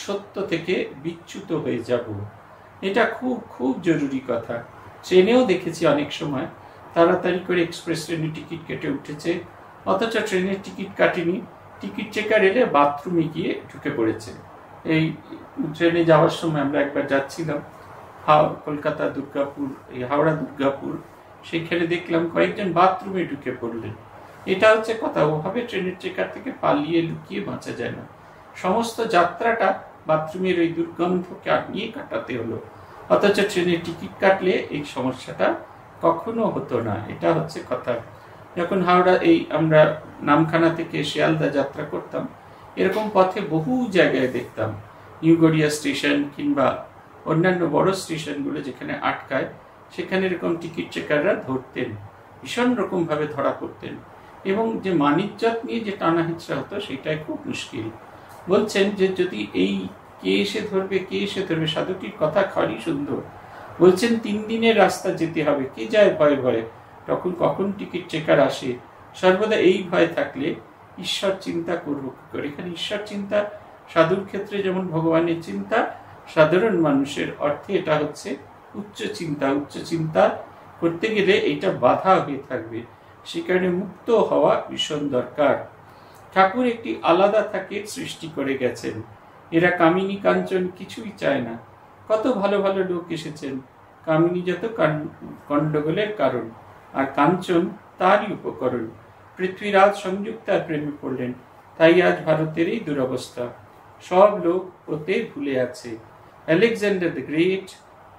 সত্য থেকে বিচ্যুত হয়ে যাব। এটা খুব খুব জরুরি কথা। ট্রেনেও দেখেছি অনেক সময় তাড়াতাড়ি করে এক্সপ্রেস ট্রেনে টিকিট কেটে উঠেছে, অথচ ট্রেনের টিকিট কাটেনি, টিকিট চেকার এলে বাথরুমে গিয়ে ঢুকে পড়েছে। এই ট্রেনে যাওয়ার সময় আমরা একবার যাচ্ছিলাম কলকাতা দুর্গাপুর, এই হাওড়া দুর্গাপুর, সেখানে দেখলাম কয়েকজন বাথরুমে ঢুকে পড়লেন। এটা হচ্ছে কথা। ওভাবে ট্রেনের চেকার থেকে পালিয়ে লুকিয়ে বাঁচা যায় না। সমস্ত যাত্রাটা বাথরুমের ওই দুর্গন্ধকে নিয়ে কাটাতে হলো, অথচ ট্রেনের টিকিট কাটলে এই সমস্যাটা কখনো হতো না। এটা হচ্ছে কথা। যখন হাওড়া আমরা নামখানা থেকে শিয়ালদা যাত্রা করতাম, এরকম পথে বহু জায়গায় দেখতাম, নিউ গড়িয়া স্টেশন কিংবা অন্যান্য বড় স্টেশনগুলো যেখানে আটকায়, সেখানে এরকম টিকিট চেকাররা ধরতেন, ভীষণ রকম ভাবে ধরা পড়তেন, এবং যে মানিজ্যত নিয়ে যে টানা হিচড়া হতো সেটাই খুব মুশকিল। বলছেন যে যদি এই কে এসে ধরবে, সাধুটির কথা খালি সুন্দর। বলছেন 3 দিনের রাস্তা যেতে হবে, কে যায় ভয়ে ভয়ে, তখন কখন টিকিট চেকার আসে। সর্বদা এই ভয় থাকলে ঈশ্বর চিন্তা করবো কি করে। এখানে ঈশ্বর চিন্তা সাধুর ক্ষেত্রে যেমন ভগবানের চিন্তা, সাধারণ মানুষের অর্থে এটা হচ্ছে উচ্চ চিন্তা। উচ্চ চিন্তা করতে গেলে এটা বাধা হয়ে থাকবে, সে কারণে মুক্ত হওয়া ভীষণ দরকার। ঠাকুর একটি আলাদা থাকে সৃষ্টি করে গেছেন। এরা কামিনী কাঞ্চন কিছুই চায় না। কত ভালো ভালো লোক এসেছেন, কামিনী যত গন্ডগোলের কারণ, আর কাঞ্চন তারই উপকরণ। পৃথ্বীরাজ সংযুক্তার প্রেমে পড়লেন, তাই আজ ভারতের এই দুরবস্থা। সব লোক ওতে ভুলে আছে। আলেকজান্ডার দ্য গ্রেট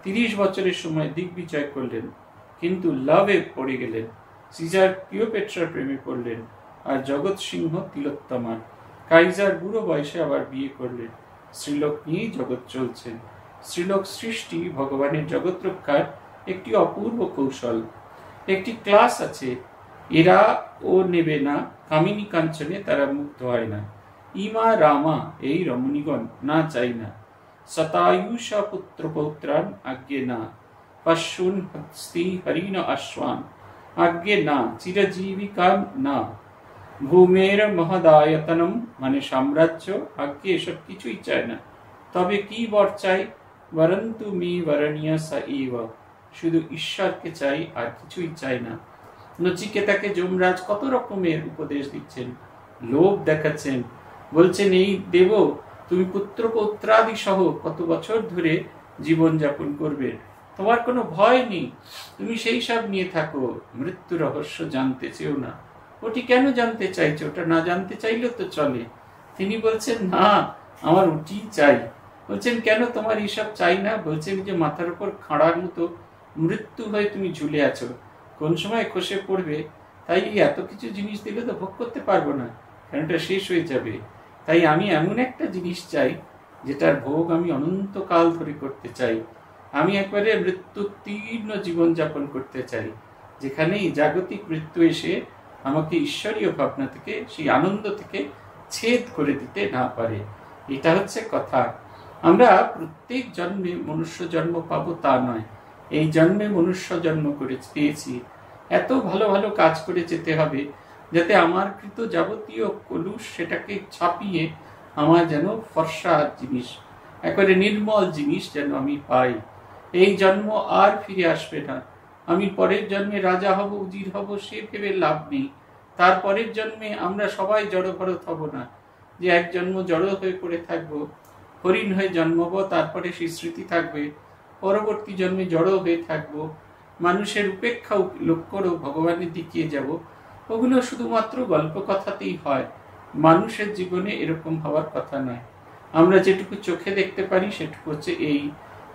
30 বছরের সময় দিগ্বিজয় করলেন, কিন্তু লাভে পড়ে গেলেন। সিজার ক্লিওপেট্রার প্রেমে পড়লেন, আর জগৎ সিংহ তিলোত্তমার। কাইজার বুড়ো বয়সে আবার বিয়ে করলেন। শ্রীলোক নিয়েই জগৎ চলছেন। শ্রীলোক সৃষ্টি ভগবানের জগৎ রক্ষার একটি অপূর্ব কৌশল। একটি ক্লাস আছে, এরা ও নেবে না, কামিনী কাঞ্চনে তারা মুগ্ধ হয় না। ইমা রামা এই রমণীগণ না চাই না। শতায়ুষা পুত্র পৌত্রান আজ্ঞে না, পশুন হস্তি হরিণ অশ্বান আজ্ঞে না, চিরজীবিকান না, ভূমের মহদায়তনম মানে সাম্রাজ্য আজ্ঞে, এসব কিছুই চায় না। তবে কি বর চাই, বরন্তু মি বরণীয় সা ইব, শুধু ঈশ্বরকে চাই, আর কিছুই চাই না। নচিকেতাকে যমরাজ কত রকমের উপদেশ দিচ্ছেন, লোভ দেখাচ্ছেন, বলছেন এই দেব, তুমি পুত্র পৌত্রাদি সহ কত বছর ধরে জীবন যাপন করবে, তোমার কোনো ভয় নেই, তুমি সেই সব নিয়ে থাকো, মৃত্যু রহস্য জানতে চেও না। ওটি কেন জানতে চাইছে, ওটা না জানতে চাইলেও তো চলে। তিনি বলছেন না, আমার ওটি চাই। বলছেন কেন তোমার এইসব চাই না? বলছেন যে মাথার উপর খাড়ার মতো মৃত্যু হয়ে তুমি ঝুলে আছো, কোন সময় খসে পড়বে, তাই এত কিছু জিনিস দিলে তো ভোগ করতে পারবো না, কারণ এটা শেষ হয়ে যাবে। তাই আমি এমন একটা জিনিস চাই যেটার ভোগ আমি অনন্তকাল ধরে করতে চাই। আমি একবারে মৃত্যুতীর্ণ জীবনযাপন করতে চাই, যেখানেই জাগতিক মৃত্যু এসে আমাকে ঈশ্বরীয় ভাবনা থেকে, সেই আনন্দ থেকে ছেদ করে দিতে না পারে। এটা হচ্ছে কথা। আমরা প্রত্যেক জন্মে মনুষ্য জন্ম পাবো তা নয়, এই জন্মে মনুষ্য জন্ম করে পেয়েছি, এত ভালো ভালো কাজ করে যেতে হবে যাতে আমার কৃত যাবতীয় কলুষ সেটাকে ছাপিয়ে আমার যেন ফর্সা জিনিস, একেবারে নির্মল জিনিস যেন আমি পাই। এই জন্ম আর ফিরে আসবে না। আমি পরের জন্মে রাজা হব, উজির হব, সে ভেবে লাভ নেই। তার পরের জন্মে আমরা সবাই জড়ভরত হব না, যে এক জন্ম জড় হয়ে পড়ে থাকবো, হরিণ হয়ে জন্মব, তারপরে সেই স্মৃতি থাকবে, পরবর্তী জন্মে জড় হয়ে থাকবো, মানুষের উপেক্ষা লক্ষ্য ভগবানের দিকে যাব। ওগুলো শুধুমাত্র গল্প কথাতেই হয়, মানুষের জীবনে এরকম হওয়ার কথা নয়। আমরা যেটুকু চোখে দেখতে পারি সেটুকু হচ্ছে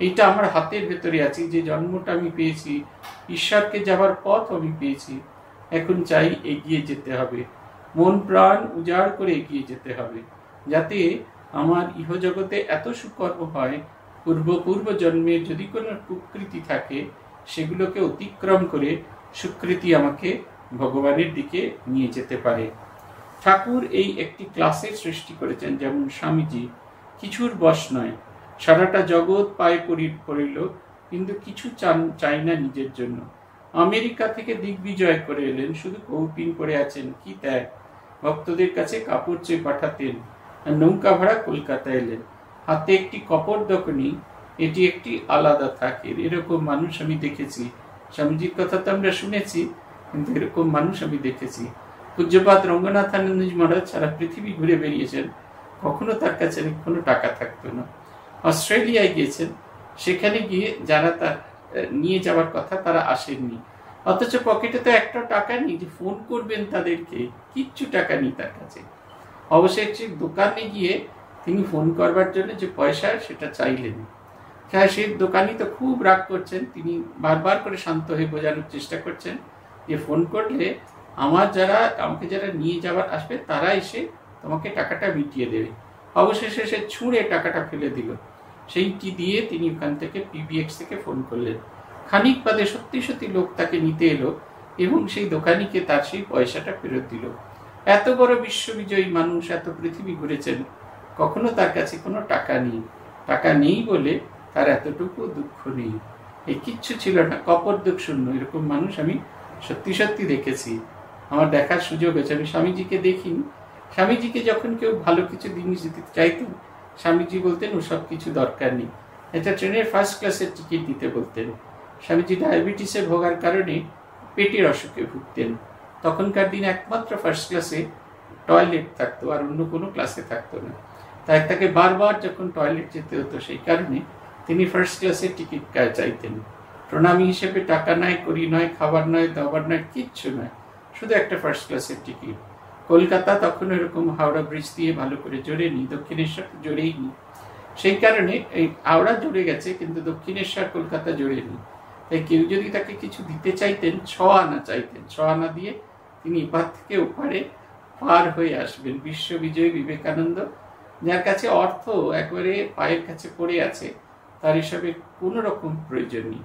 এইটা আমার হাতের ভেতরে আছে, যে জন্মটা আমি পেয়েছি, ঈশ্বরকে যাবার পথ আমি পেয়েছি। এখন চাই এগিয়ে যেতে হবে, মন প্রাণ উজাড় করে এগিয়ে যেতে হবে, যাতে আমার ইহজগতে এত সুকর্ম হয়, পূর্ব জন্মের যদি কোনো কুকৃতি থাকে সেগুলোকে অতিক্রম করে সুকৃতি আমাকে ভগবানের দিকে নিয়ে যেতে পারে। ঠাকুর এই একটি ক্লাসের সৃষ্টি করেছেন, যেমন স্বামীজি কিছুর বশ নয়, সারাটা জগৎ পায়ে পড়িল, কিন্তু কিছু চাই না নিজের জন্য। আমেরিকা থেকে দিগ্বিজয় করে এলেন, শুধু কৌপিন পড়ে আছেন, কি ত্যাগ! ভক্তদের কাছে কাপড় চেয়ে পাঠাতেন, আর নৌকা ভাড়া কলকাতা এলেন, হাতে একটি কপর দোকানি, এটি একটি আলাদা থাকে। এরকম মানুষ আমি দেখেছি। স্বামীজির কথা তো আমরা শুনেছি, কিন্তু এরকম মানুষ আমি দেখেছি। পূজ্যপাদ রঙ্গনাথানন্দজি মহারাজ সারা পৃথিবী ঘুরে বেরিয়েছেন, কখনো তার কাছে কোনো টাকা থাকতো না। অস্ট্রেলিয়ায় গিয়েছেন, সেখানে গিয়ে যারা তার নিয়ে যাওয়ার কথা তারা আসেননি, অথচ পকেটে তো একটা টাকা নেই যে ফোন করবেন তাদেরকে, কিচ্ছু টাকা নেই তার কাছে। অবশেষে দোকানে গিয়ে তিনি ফোন করবার জন্য যে পয়সা সেটা চাইলেন। সেই দোকানি তো খুব রাগ করছেন, তিনি বারবার করে শান্ত হয়ে বোঝানোর চেষ্টা করছেন যে ফোন করলে আমাকে যারা নিয়ে যাওয়ার আসবে তারা এসে তোমাকে টাকাটা মিটিয়ে দেবে। অবশেষে সে ছুঁড়ে টাকাটা ফেলে দিল। সেইটি দিয়ে তিনি ওখান থেকে PBX থেকে ফোন করলেন। খানিক বাদে সত্যি সত্যি লোক তাকে নিতে এলো এবং সেই দোকানিকে তার সেই পয়সাটা ফেরত দিল। এত বড় বিশ্ববিজয়ী মানুষ, এত পৃথিবী ঘুরেছেন, কখনো তার কাছে কোনো টাকা নেই। টাকা নেই বলে তার এতটুকু দুঃখ নেই, এই কিচ্ছু ছিল না, কপর দুঃখ শূন্য। এরকম মানুষ আমি সত্যি সত্যি দেখেছি, আমার দেখার সুযোগ হয়েছে। আমি স্বামীজিকে দেখিনি। স্বামীজিকে যখন কেউ ভালো কিছু জিনিস দিতে চাইতেন, স্বামীজি বলতেন ওসব কিছু দরকার নেই, এটা ট্রেনের ফার্স্ট ক্লাসের টিকিট দিতে বলতেন। স্বামীজি ডায়াবেটিসে ভোগার কারণে পেটের অসুখে ভুগতেন। তখনকার দিনে একমাত্র ফার্স্ট ক্লাসে টয়লেট থাকতো, আর অন্য কোনো ক্লাসে থাকতো না। তাই তাকে বারবার যখন টয়লেট যেতে হতো, সেই কারণে তিনি ফার্স্ট ক্লাসের টিকিট চাইতেন। প্রণামী হিসেবে টাকা নয়, করি নয়, খাবার নয়, দাবার নয়, কিচ্ছু নয়, শুধু একটা ফার্স্ট ক্লাসের টিকিট। কলকাতা তখন এরকম হাওড়া ব্রিজ দিয়ে ভালো করে জোরেনি, দক্ষিণেশ্বর জোরেইনি। সেই কারণে এই হাওড়া জুড়ে গেছে, কিন্তু দক্ষিণেশ্বর কলকাতা জোরেনি। তাই কেউ যদি তাকে কিছু দিতে চাইতেন, 6 আনা চাইতেন, 6 আনা দিয়ে তিনি এপার থেকে ওপারে পার হয়ে আসবেন। বিশ্ববিজয়ী বিবেকানন্দ, যার কাছে অর্থ একবারে পায়ের কাছে পড়ে আছে, তার হিসাবে কোনো রকম প্রয়োজন নেই।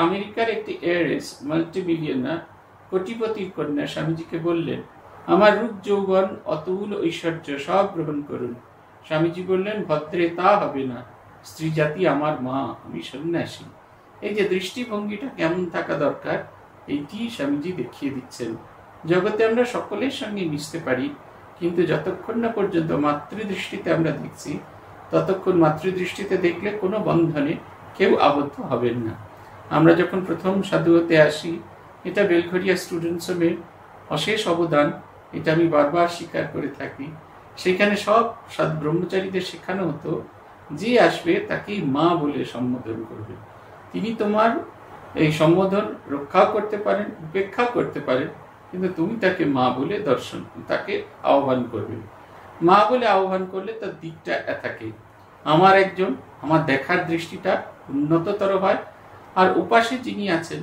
আমেরিকার একটি এয়ারেস, মাল্টিমিলিয়নার, কোটিপতির কন্যা স্বামীজিকে বললেন, আমার রূপ যৌবন অতুল ঐশ্বর্য সব গ্রহণ করুন। স্বামীজি বললেন, ভদ্রে তা হবে না, স্ত্রী জাতি আমার মা, আমি সন্ন্যাসী। এই যে দৃষ্টিভঙ্গিটা কেমন থাকা দরকার, এইটি স্বামীজি দেখিয়ে দিচ্ছেন। জগতে আমরা সকলের সঙ্গে মিশতে পারি, কিন্তু যতক্ষণ না পর্যন্ত মাতৃদৃষ্টিতে আমরা দেখছি, ততক্ষণ মাতৃদৃষ্টিতে দেখলে কোনো বন্ধনে কেউ আবদ্ধ হবেন না। আমরা যখন প্রথম সাধু হতে আসি, এটা বেলঘরিয়া স্টুডেন্টস হোমের অশেষ অবদান, এটা আমি বারবার স্বীকার করে থাকি। সেখানে সব ব্রহ্মচারীদের শেখানো হতো, যে আসবে তাকেই মা বলে সম্বোধন করবে। তিনি তোমার এই সম্বোধন রক্ষাও করতে পারেন, উপেক্ষাও করতে পারেন, কিন্তু তুমি তাকে মা বলে তাকে আহ্বান করবে। মা বলে আহ্বান করলে তার দিকটা থাকে, আমার দেখার দৃষ্টিটা উন্নততর হয়, আর উপাসে যিনি আছেন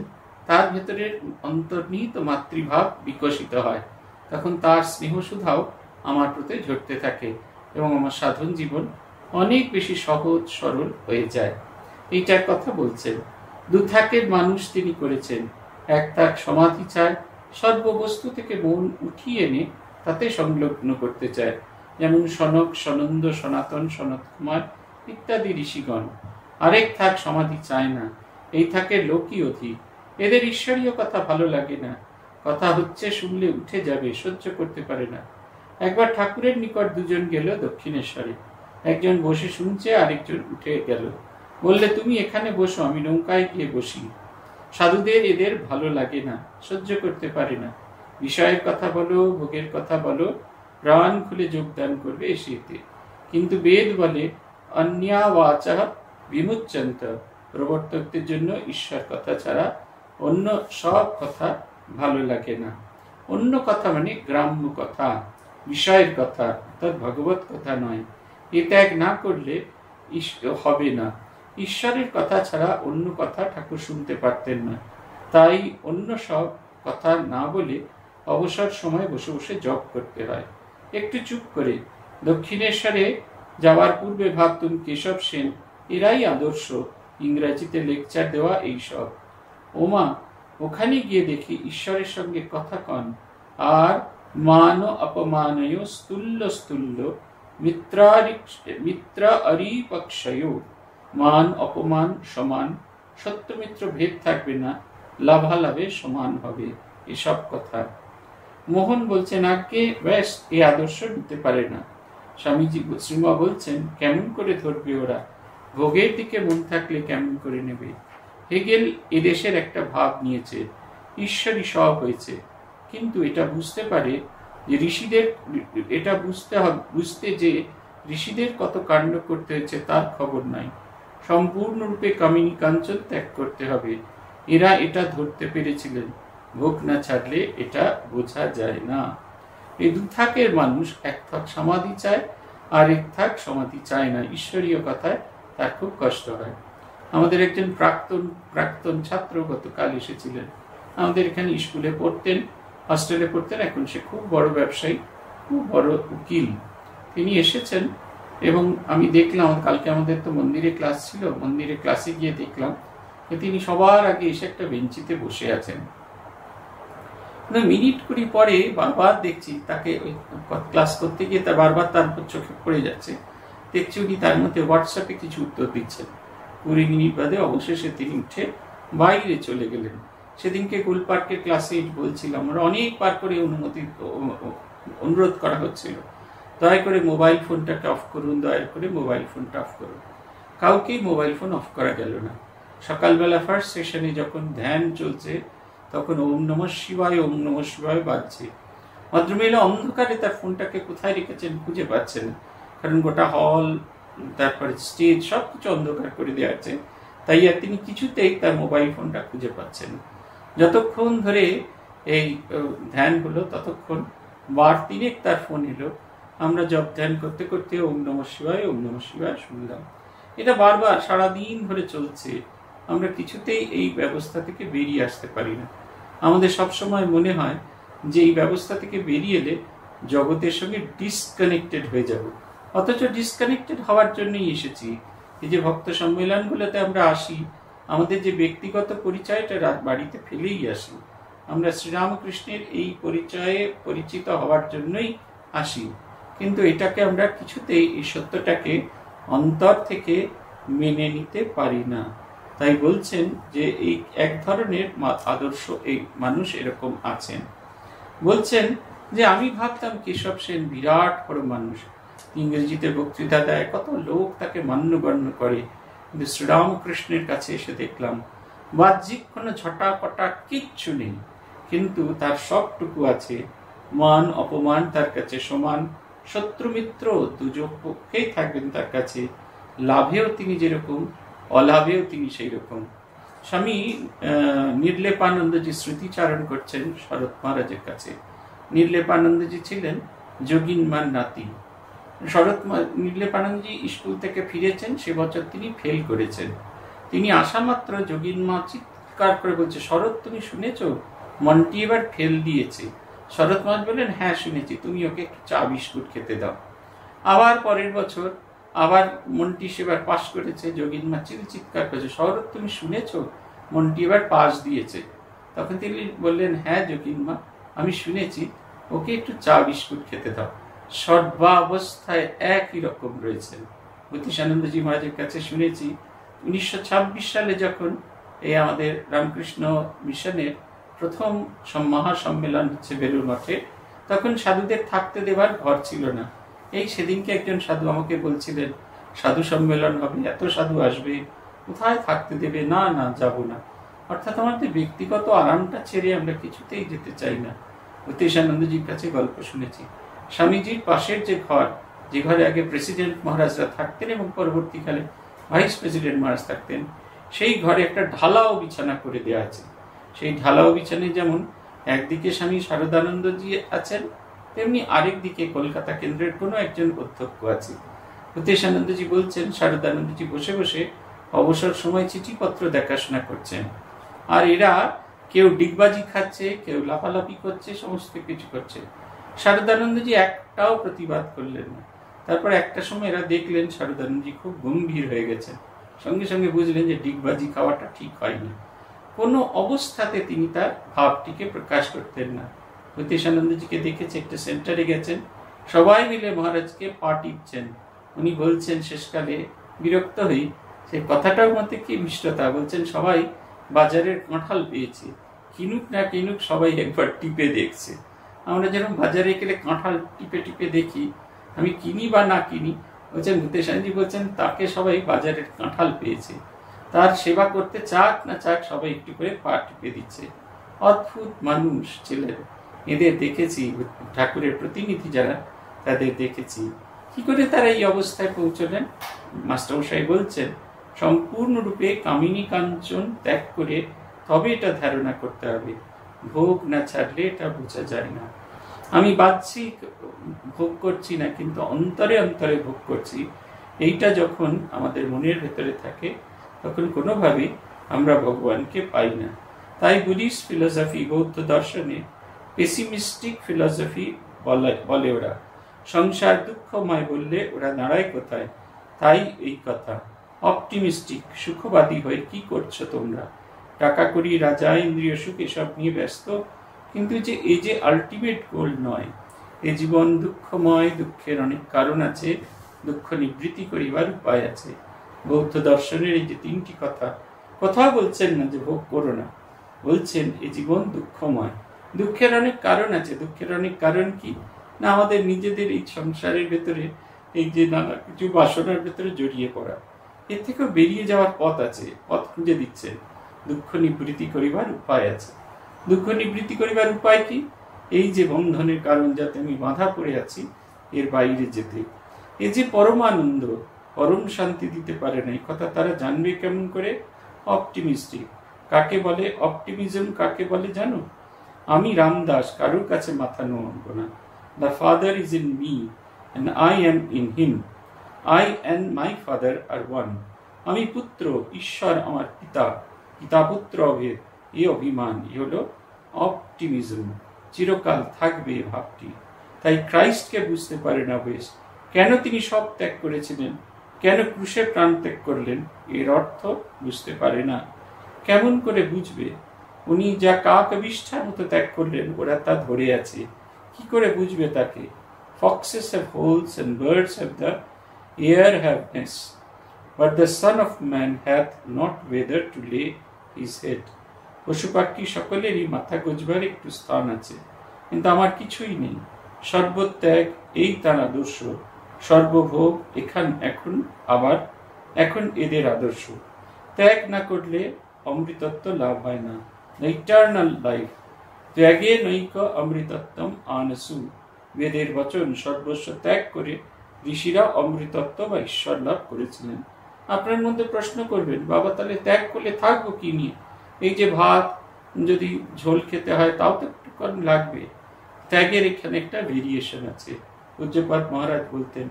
তার ভেতরে অন্তর্নিহিত মাতৃভাব বিকশিত হয়। তখন তার স্নেহসুধাও আমার প্রতি ঝরতে থাকে এবং আমার সাধন জীবন অনেক বেশি সহজ সরল হয়ে যায়। এইটার কথা বলছেন। 2 থাকের মানুষ তিনি করেছেন। 1 থাক সমাধি চায়, সর্ববস্তু থেকে মন উঠিয়ে এনে তাতে সংলগ্ন করতে চায়, যেমন সনক, সনন্দ, সনাতন, সনত কুমার ইত্যাদি ঋষিগণ। 1 থাক সমাধি চায় না, এই থাকের লোকই অধিক। এদের ঈশ্বরীয় কথা ভালো লাগে না, কথা হচ্ছে শুনলে উঠে যাবে, সহ্য করতে পারে না। একবার ঠাকুরের নিকট 2 জন গেল দক্ষিণেশ্বরে, একজন বসে শুনছে, আরেকজন উঠে গেল। বললে, তুমি এখানে বসো, আমি নৌকায় গিয়ে বসি। সাধুদের এদের ভালো লাগে না, সহ্য করতে পারে না। বিষয়ের কথা বলো, ভোগের কথা বলো, প্রাণ খুলে যোগদান করবে এসেতে। কিন্তু বেদ বলে অন্যাবাচা বিমুচ্যন্ত, প্রবর্তকদের জন্য ঈশ্বর কথা ছাড়া অন্য সব কথা ভালো লাগে না। অন্য কথা মানে গ্রাম্য কথা, বিষয়ের কথা, অর্থাৎ ভগবত কথা নয়। এ ত্যাগ না করলে হবে না। ঈশ্বরের কথা ছাড়া অন্য কথা ঠাকুর শুনতে পারতেন না। তাই অন্য সব কথা না বলে অবসর সময় বসে বসে জপ করতে হয়। একটু চুপ করে দক্ষিণেশ্বরে যাওয়ার পূর্বে ভাবতুম কেশব সেন এরাই আদর্শ, ইংরেজিতে লেকচার দেওয়া এইসব। ওমা, ওখানে গিয়ে দেখি ঈশ্বরের সঙ্গে কথা কন, আর মান অপমানয় স্থূল্য স্থূল্য মিত্র অরিপক্ষয়। মান অপমান সমান, সত্যমিত্র ভেদ থাকবে না, লাভালাভে সমান হবে, এসব কথা। মোহন বলছেন, আগে ব্যাস এই আদর্শ নিতে পারে না। স্বামীজি শ্রীমা বলছেন, কেমন করে ধরবে ওরা, ভোগের দিকে মন থাকলে কেমন করে নেবে। হেগেল এদেশের একটা ভাব নিয়েছে, ঈশ্বরই সব হয়েছে, কিন্তু এটা বুঝতে পারে যে ঋষিদের, এটা বুঝতে যে ঋষিদের কত কাণ্ড করতে হয়েছে তার খবর নাই। সম্পূর্ণরূপে কামিনী কাঞ্চন ত্যাগ করতে হবে। এরা এটা ধরতে পেরেছিলেন, ভোগ না ছাড়লে এটা বোঝা যায় না। এই দুথাকের মানুষ এক থাক সমাধি চায়, আর এক থাক সমাধি চায় না। ঈশ্বরীয় কথায় তার খুব কষ্ট হয়। আমাদের একজন প্রাক্তন ছাত্র গতকাল এসেছিলেন। আমাদের এখানে স্কুলে পড়তেন, হস্টেলে পড়তেন, এখন সে খুব বড় ব্যবসায়ী, খুব বড় উকিল। তিনি এসেছেন এবং আমি দেখলাম, কালকে আমাদের তো মন্দিরে ক্লাস ছিল, মন্দিরে ক্লাসে গিয়ে দেখলাম যে তিনি সবার আগে এসে একটা বেঞ্চিতে বসে আছেন। মিনিট কুড়ি পরে বারবার দেখছি তাকে ক্লাস করতে গিয়ে তার বারবার তার চোখে পড়ে যাচ্ছে। দেখছি উনি তার মধ্যে হোয়াটসঅ্যাপে কিছু উত্তর দিচ্ছেন। 20 মিনিট বাদে অবশেষে তিনি উঠে বাইরে চলে গেলেন। সেদিনকে গোল পার্কের ক্লাসে বলছিলাম, আমরা অনেকবার করে অনুরোধ করা হচ্ছিল, দয়া করে মোবাইল ফোনটাকে অফ করুন, দয়া করে মোবাইল ফোনটা অফ করুন। কাউকেই মোবাইল ফোন অফ করা গেল না। সকালবেলা ফার্স্ট সেশনে যখন ধ্যান চলছে তখন ওম নমঃ শিবায়, ওম নমঃ শিবায় বাজছে। ভদ্রমহিলা অন্ধকারে তার ফোনটাকে কোথায় রেখেছেন খুঁজে পাচ্ছেন, কারণ গোটা হল, তারপরে স্টেজ সবকিছু অন্ধকার করে দেওয়া আছে। তাই আর তিনি কিছুতেই তার মোবাইল ফোনটা খুঁজে পাচ্ছেন। যতক্ষণ ধরে এই ধ্যান হলো ততক্ষণ বার তিনেক তার ফোন এলো। আমরা জপ ধ্যান করতে করতে ওম নমঃ শিবায়, ওম নমঃ শিবায় শুনলাম। এটা বারবার সারাদিন ধরে চলছে। আমরা কিছুতেই এই ব্যবস্থা থেকে বেরিয়ে আসতে পারি না। আমাদের সবসময় মনে হয় যে এই ব্যবস্থা থেকে বেরিয়ে এলে জগতের সঙ্গে ডিসকানেক্টেড হয়ে যাব, অথচ ডিসকানেক্টেড হওয়ার জন্যই এসেছি। এই যে ভক্ত সম্মেলনগুলোতে আমরা আসি, আমাদের যে ব্যক্তিগত পরিচয়টা বাড়িতে ফেলেই আসি। আমরা শ্রীরামকৃষ্ণের এই পরিচয়ে পরিচিত হওয়ার জন্যই আসি, কিন্তু এটাকে আমরা কিছুতেই, এই সত্যটাকে অন্তর থেকে মেনে নিতে পারি না। তাই বলছেন যে এই এক ধরনের আদর্শ এই মানুষ এরকম আছেন। বলছেন যে আমি ভাবতাম কেশব সেন বিরাট বড় মানুষ, ইংরেজিতে বক্তৃতা দেয়, কত লোক তাকে মান্যগণ্য করে, কিন্তু শ্রীরামকৃষ্ণের কাছে এসে দেখলাম বাহ্যিক কোনো ঝটাপটা কিচ্ছু নেই, কিন্তু তার সবটুকু আছে। মান অপমান তার কাছে সমান, শত্রু মিত্র দুজক পক্ষেই থাকবেন তার কাছে। লাভেও তিনি যেরকম, অলাভেও তিনি সেই রকম। স্বামী নির্লেপানন্দজি স্মৃতিচারণ করছেন শরৎ মহারাজের কাছে। নির্লেপানন্দজি ছিলেন যোগিনমার নাতি। নির্লেপানন্দজি স্কুল থেকে ফিরেছেন, সে বছর তিনি ফেল করেছেন। তিনি আসা মাত্র যোগিনমা চিৎকার করে বলছে, শরৎ তুমি শুনেছ মন্টি এবার ফেল দিয়েছে? শরৎ মহারাজ বললেন, হ্যাঁ শুনেছি, তুমি ওকে চা বিস্কুট খেতে দাও। আবার পরের বছর আবার মন্টি সেবার পাশ করেছে। যোগিনমা চিৎকার করেছে, শরৎ তুমি শুনেছ মন্টি এবার পাস দিয়েছে? তখন তিনি বললেন, হ্যাঁ যোগিনমা আমি শুনেছি, ওকে একটু চা বিস্কুট খেতে দাও। সর্বাবস্থায় একই রকম রয়েছেন। জ্যোতিষানন্দজি মহারাজের কাছে শুনেছি 1926 সালে যখন এই আমাদের রামকৃষ্ণ মিশনের প্রথম মহাসম্মেলন হচ্ছে বেলুর মঠে, তখন সাধুদের থাকতে দেবার ঘর ছিল না। এই সেদিনকে একজন সাধু আমাকে বলছিলেন, সাধু সম্মেলন হবে, এত সাধু আসবে, কোথায় থাকতে দেবে, না না যাব না। অর্থাৎ আমাদের ব্যক্তিগত আরামটা ছেড়ে আমরা কিছুতেই যেতে চাই না। ভূতেশানন্দজির কাছে গল্প শুনেছি, স্বামীজির পাশের যে ঘরে আগে প্রেসিডেন্ট মহারাজরা থাকতেন এবং পরবর্তীকালে ভাইস প্রেসিডেন্ট মহারাজ থাকতেন, সেই ঘরে একটা ঢালাও বিছানা করে দেওয়া আছে। সেই ঢালাও বিছানায় যেমন একদিকে স্বামী শারদানন্দজি আছেন, তেমনি আরেক দিকে কলকাতা কেন্দ্রের কোনো একজন অধ্যক্ষ আছে। ভূতেশানন্দজি বলছেন, শারদানন্দজি বসে বসে অবসর সময় চিঠিপত্র দেখাশোনা করছেন, আর এরা কেউ ডিগবাজি খাচ্ছে, কেউ লাফালাফি করছে, সমস্ত কিছু করছে। শারদানন্দজি একটাও প্রতিবাদ করলেন না। তারপর একটা সময় এরা দেখলেন শারদানন্দজি খুব গম্ভীর হয়ে গেছেন, সঙ্গে সঙ্গে বুঝলেন যে ডিগবাজি খাওয়াটা ঠিক হয়নি। কোনো অবস্থাতে তিনি তার ভাবটিকে প্রকাশ করতেন না। ভূতেশানন্দজিকে দেখেছে একটা সেন্টারে গেছেন, সবাই মিলে মহারাজকে পা টিপছেন। উনি বলছেন শেষকালে বিরক্ত হই, সেই কথাটার মধ্যে কি মিষ্টতা, বলছেন সবাই বাজারের কাঁঠাল পেয়েছে, কিনুক না কিনুক সবাই একবার টিপে দেখছে। আমরা যেরকম বাজারে গেলে কাঁঠাল টিপে টিপে দেখি, আমি কিনি বা না কিনি, বলছেন ভূতেশানন্দজি বলছেন তাকে সবাই বাজারের কাঁঠাল পেয়েছে, তার সেবা করতে চাক না চাক সবাই একটু করে পা টিপে দিচ্ছে। অদ্ভুত মানুষ ছিলেন, এদের দেখেছি, ঠাকুরের প্রতিনিধি যারা তাদের দেখেছি। কি করে তারা এই অবস্থায় পৌঁছলেন? মাস্টারমশাই বলছেন, সম্পূর্ণরূপে কামিনী কাঞ্চন ত্যাগ করে তবে এটা ধারণা করতে হবে। ভোগ না ছাড়লে এটা বোঝা যায় না। আমি বাহ্যিক ভোগ করছি না, কিন্তু অন্তরে অন্তরে ভোগ করছি, এইটা যখন আমাদের মনের ভেতরে থাকে তখন কোনোভাবেই আমরা ভগবানকে পাই না। তাই বুদ্ধিস্ট ফিলোসফি, বৌদ্ধ দর্শনে পেসিমিস্টিক ফিলোসফি বলে ওরা। সংসার দুঃখময় বললে ওরা দাঁড়ায় কোথায়? তাই এই কথা, অপটিমিস্টিক, সুখবাদী হয়ে কি করছো তোমরা? টাকা করি, রাজা, ইন্দ্রিয় সুখ এসব নিয়ে ব্যস্ত, কিন্তু যে এই যে আলটিমেট গোল নয়। এ জীবন দুঃখময়, দুঃখের অনেক কারণ আছে, দুঃখ নিবৃত্তি করিবার উপায় আছে। বৌদ্ধ দর্শনের এই যে তিনটি কথা, কোথাও বলছেন না যে ভোগ করো না, বলছেন এ জীবন দুঃখময়, দুঃখের অনেক কারণ আছে। দুঃখের অনেক কারণ কি না, আমাদের নিজেদের এই সংসারের ভেতরে এই যে নানা কিছু বাসনার ভেতরে জড়িয়ে পড়া, এর থেকেও বেরিয়ে যাওয়ার পথ আছে, পথ খুঁজে দিচ্ছেন। দুঃখ নিবৃত্তি করিবার উপায় আছে। দুঃখ নিবৃত্তি করিবার উপায় কি? এই যে বন্ধনের কারণ যাতে আমি বাঁধা পড়ে আছি, এর বাইরে যেতে। এই যে পরমানন্দ, পরম শান্তি দিতে পারে না, এই কথা তারা জানবে কেমন করে? অপটিমিস্টিক কাকে বলে? অপটিমিজম কাকে বলে জানো? আমি রামদাস কারোর কাছে মাথা নোয়াব না। The Father is in me and I am in him. I and my Father are one. আমি পুত্র, ঈশ্বর আমার পিতা, পিতা পুত্র অভেদ, এই অভিমান, এই হলো অপটিমিজম। চিরকাল থাকবে ভাবটি। তাই ক্রাইস্টকে বুঝতে পারে না বেশ, কেন তিনি সব ত্যাগ করেছিলেন, কেন ক্রুশে প্রাণ ত্যাগ করলেন, এর অর্থ বুঝতে পারে না। কেমন করে বুঝবে? উনি যা কাক বিষ্ঠার মতো ত্যাগ করলেন, ওরা তা ধরে আছে, কি করে বুঝবে তাকে? Foxes have holes and birds have the air have nests, but the Son of Man hath not whither to lay his head. পশু পাখি সকলেরই মাথা গোজবার একটু স্থান আছে, কিন্তু আমার কিছুই নেই। সর্বত্যাগ, এই তার আদর্শ। সর্বভোগ এখন এদের আদর্শ। ত্যাগ না করলে অমৃতত্ব লাভ হয় না। ইটার্নাল লাইফ ত্যাগে নৈক অমৃতত্বম আনসু। বেদের বচন, সর্বস্ব ত্যাগ করে ঋষিরা অমৃতত্ব বা ঈশ্বর লাভ করেছিলেন। আপনার মধ্যে প্রশ্ন করবেন, বাবা তাহলে ত্যাগ করলে থাকবো কি নিয়ে? এই যে ভাত যদি ঝোল খেতে হয় তাও তো একটু লাগবে। ত্যাগের এখানে একটা ভেরিয়েশন আছে। পূজ্যপাদ মহারাজ বলতেন,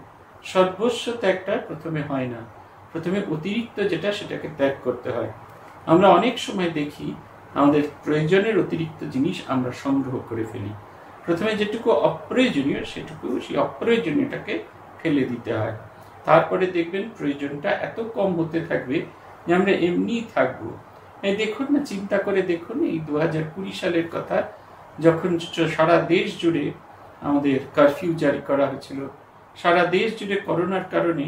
সর্বস্ব ত্যাগটা প্রথমে হয় না, প্রথমে অতিরিক্ত যেটা সেটাকে ত্যাগ করতে হয়। আমরা অনেক সময় দেখি আমাদের প্রয়োজনের অতিরিক্ত জিনিস আমরা সংগ্রহ করে ফেলি। প্রথমে যেটুকু অপ্রয়োজনীয় সেটুকু, সেই অপ্রয়োজনীয়টাকে ফেলে দিতে হয়। তারপরে দেখবেন প্রয়োজনটা এত কম হতে থাকবে যে আমরা এমনিই থাকবো। এই দেখুন না, চিন্তা করে দেখুন, এই 2020 সালের কথা, যখন সারা দেশ জুড়ে আমাদের কারফিউ জারি করা হয়েছিল, সারা দেশ জুড়ে করোনার কারণে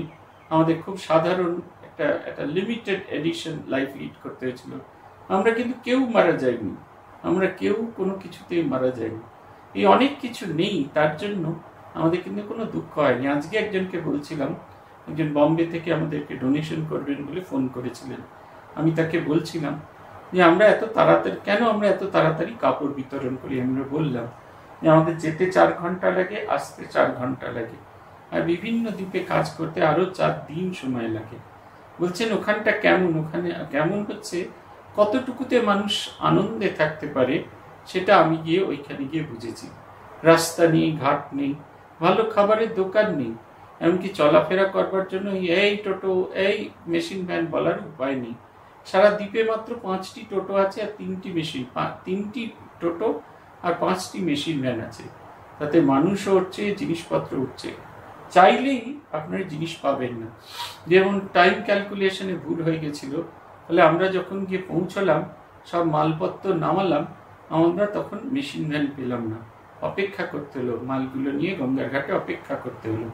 আমাদের খুব সাধারণ একটা লিমিটেড এডিশন লাইফ লিড করতে হয়েছিল। আমরা কিন্তু কেউ মারা যায়নি, আমরা কেউ কোনো কিছুতেই মারা যায়নি। এই অনেক কিছু নেই, তার জন্য আমাদের কিন্তু কোনো দুঃখ হয়নি। আজকে একজনকে বলছিলাম, একজন বম্বে থেকে আমাদেরকে ডোনেশন করবেন বলে ফোন করেছিলেন। আমি তাকে বলছিলাম যে আমরা এত তাড়াতাড়ি কেন আমরা এত তাড়াতাড়ি কাপড় বিতরণ করি। আমরা বললাম যে আমাদের যেতে 4 ঘন্টা লাগে, আসতে 4 ঘন্টা লাগে, আর বিভিন্ন দ্বীপে কাজ করতে আরো 4 দিন সময় লাগে। বলছেন ওখানটা কেমন, ওখানে কেমন হচ্ছে, কতটুকুতে মানুষ আনন্দে থাকতে পারে সেটা আমি গিয়ে ওইখানে গিয়ে বুঝেছি। রাস্তা নেই, ঘাট নেই, ভালো খাবারের দোকান নেই, এমনকি চলাফেরা করবার জন্য এই টোটো, এই মেশিন ভ্যান বলার উপায় নেই। সারা দ্বীপে মাত্র 5টি টোটো আছে আর 3টি টোটো আর 5টি মেশিন ভ্যান আছে। তাতে মানুষও উঠছে, জিনিসপত্র উঠছে। চাইলেই আপনার জিনিস পাবেন না। যেমন টাইম ক্যালকুলেশনে ভুল হয়ে গেছিল, তাহলে আমরা যখন গিয়ে পৌঁছলাম, সব মালপত্র নামালাম, আমরা তখন মেশিন ভ্যান পেলাম না, অপেক্ষা করতে হলো, মালগুলো নিয়ে গঙ্গার ঘাটে অপেক্ষা করতে হলো।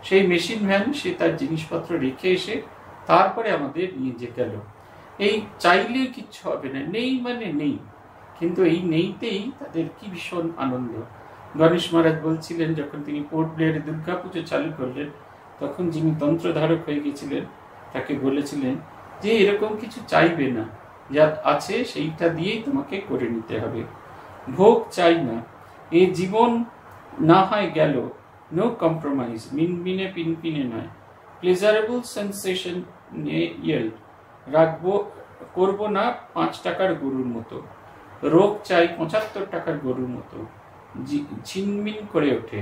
সেই মেশিন ভ্যান সে তার জিনিসপত্র রেখে এসে তারপরে আমাদের নিয়ে যেতে গেল। এই চাইলে কিচ্ছু হবে না, নেই মানে নেই, কিন্তু এই নেইতেই তাদের কি ভীষণ আনন্দ। গণেশ মহারাজ বলছিলেন যখন তিনি পোর্ট ব্লেয়ারে দুর্গাপুজো চালু করলেন, তখন যিনি তন্ত্রধারক হয়ে গেছিলেন তাকে বলেছিলেন যে এরকম কিছু চাইবে না, যা আছে সেইটা দিয়েই তোমাকে করে নিতে হবে, ভোগ চাই না, এই জীবন না হয় গেল, নো কম্প্রোমাইজ, মিনমিনে পিনপিনে নয়, প্লেজারেবল সেন্সেশন ইয়েল্ড রাখবো, করবো না 5 টাকার গরুর মতো, রোগ চাই 75 টাকার গরুর মতো, ঝিনমিন করে ওঠে,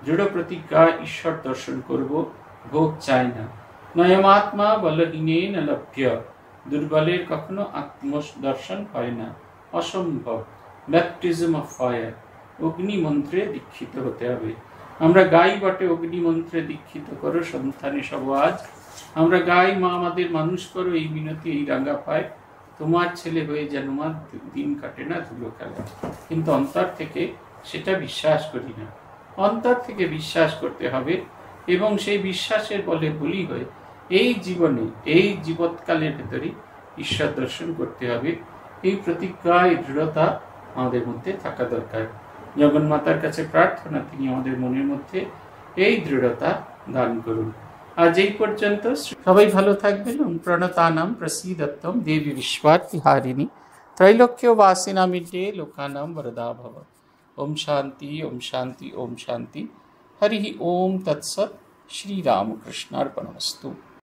দৃঢ় প্রতিজ্ঞা ঈশ্বর দর্শন করব, ভোগ চাই না, নয়মাত্মা বলহীনে ন লভ্য, দুর্বলের কখনো আত্মদর্শন হয় না, অসম্ভব, ব্যাপটিজম অফ ফায়ার, অগ্নি মন্ত্রে দীক্ষিত হতে হবে। আমরা গাই বটে অগ্নি মন্ত্রে দীক্ষিত করো সন্তানে সব আজ, আমরা গাই মা আমাদের মানুষ করো এই মিনতি এই রাঙ্গা পায়, তোমার ছেলে হয়ে যেন মা দিন কাটে না ধুলো খেলা। কিন্তু অন্তর থেকে সেটা বিশ্বাস করি না, অন্তর থেকে বিশ্বাস করতে হবে, এবং সেই বিশ্বাসের বলে বলি হয়ে এই জীবনে এই জীবৎকালের ভেতরে ঈশ্বর দর্শন করতে হবে। এই প্রতিজ্ঞা, এই দৃঢ়তা আমাদের মধ্যে থাকা দরকার। জগন্মাতার কাছে প্রার্থনা তিনি আমাদের মনের মধ্যে এই দৃঢ়তা দান করুন। আজ এই পর্যন্ত, সবাই ভালো থাকবেন। প্রণতানাম প্রসীদত্তম দেবী বিশ্বার্তিহারিণী ত্রৈলোক্য বাসিনা মিড্ডে লোকানাম বরদা ভব। ওম শান্তি, ওম শান্তি, ওম শান্তি। হরি ওম তৎসৎ। শ্রীরামকৃষ্ণার্পণমস্তু।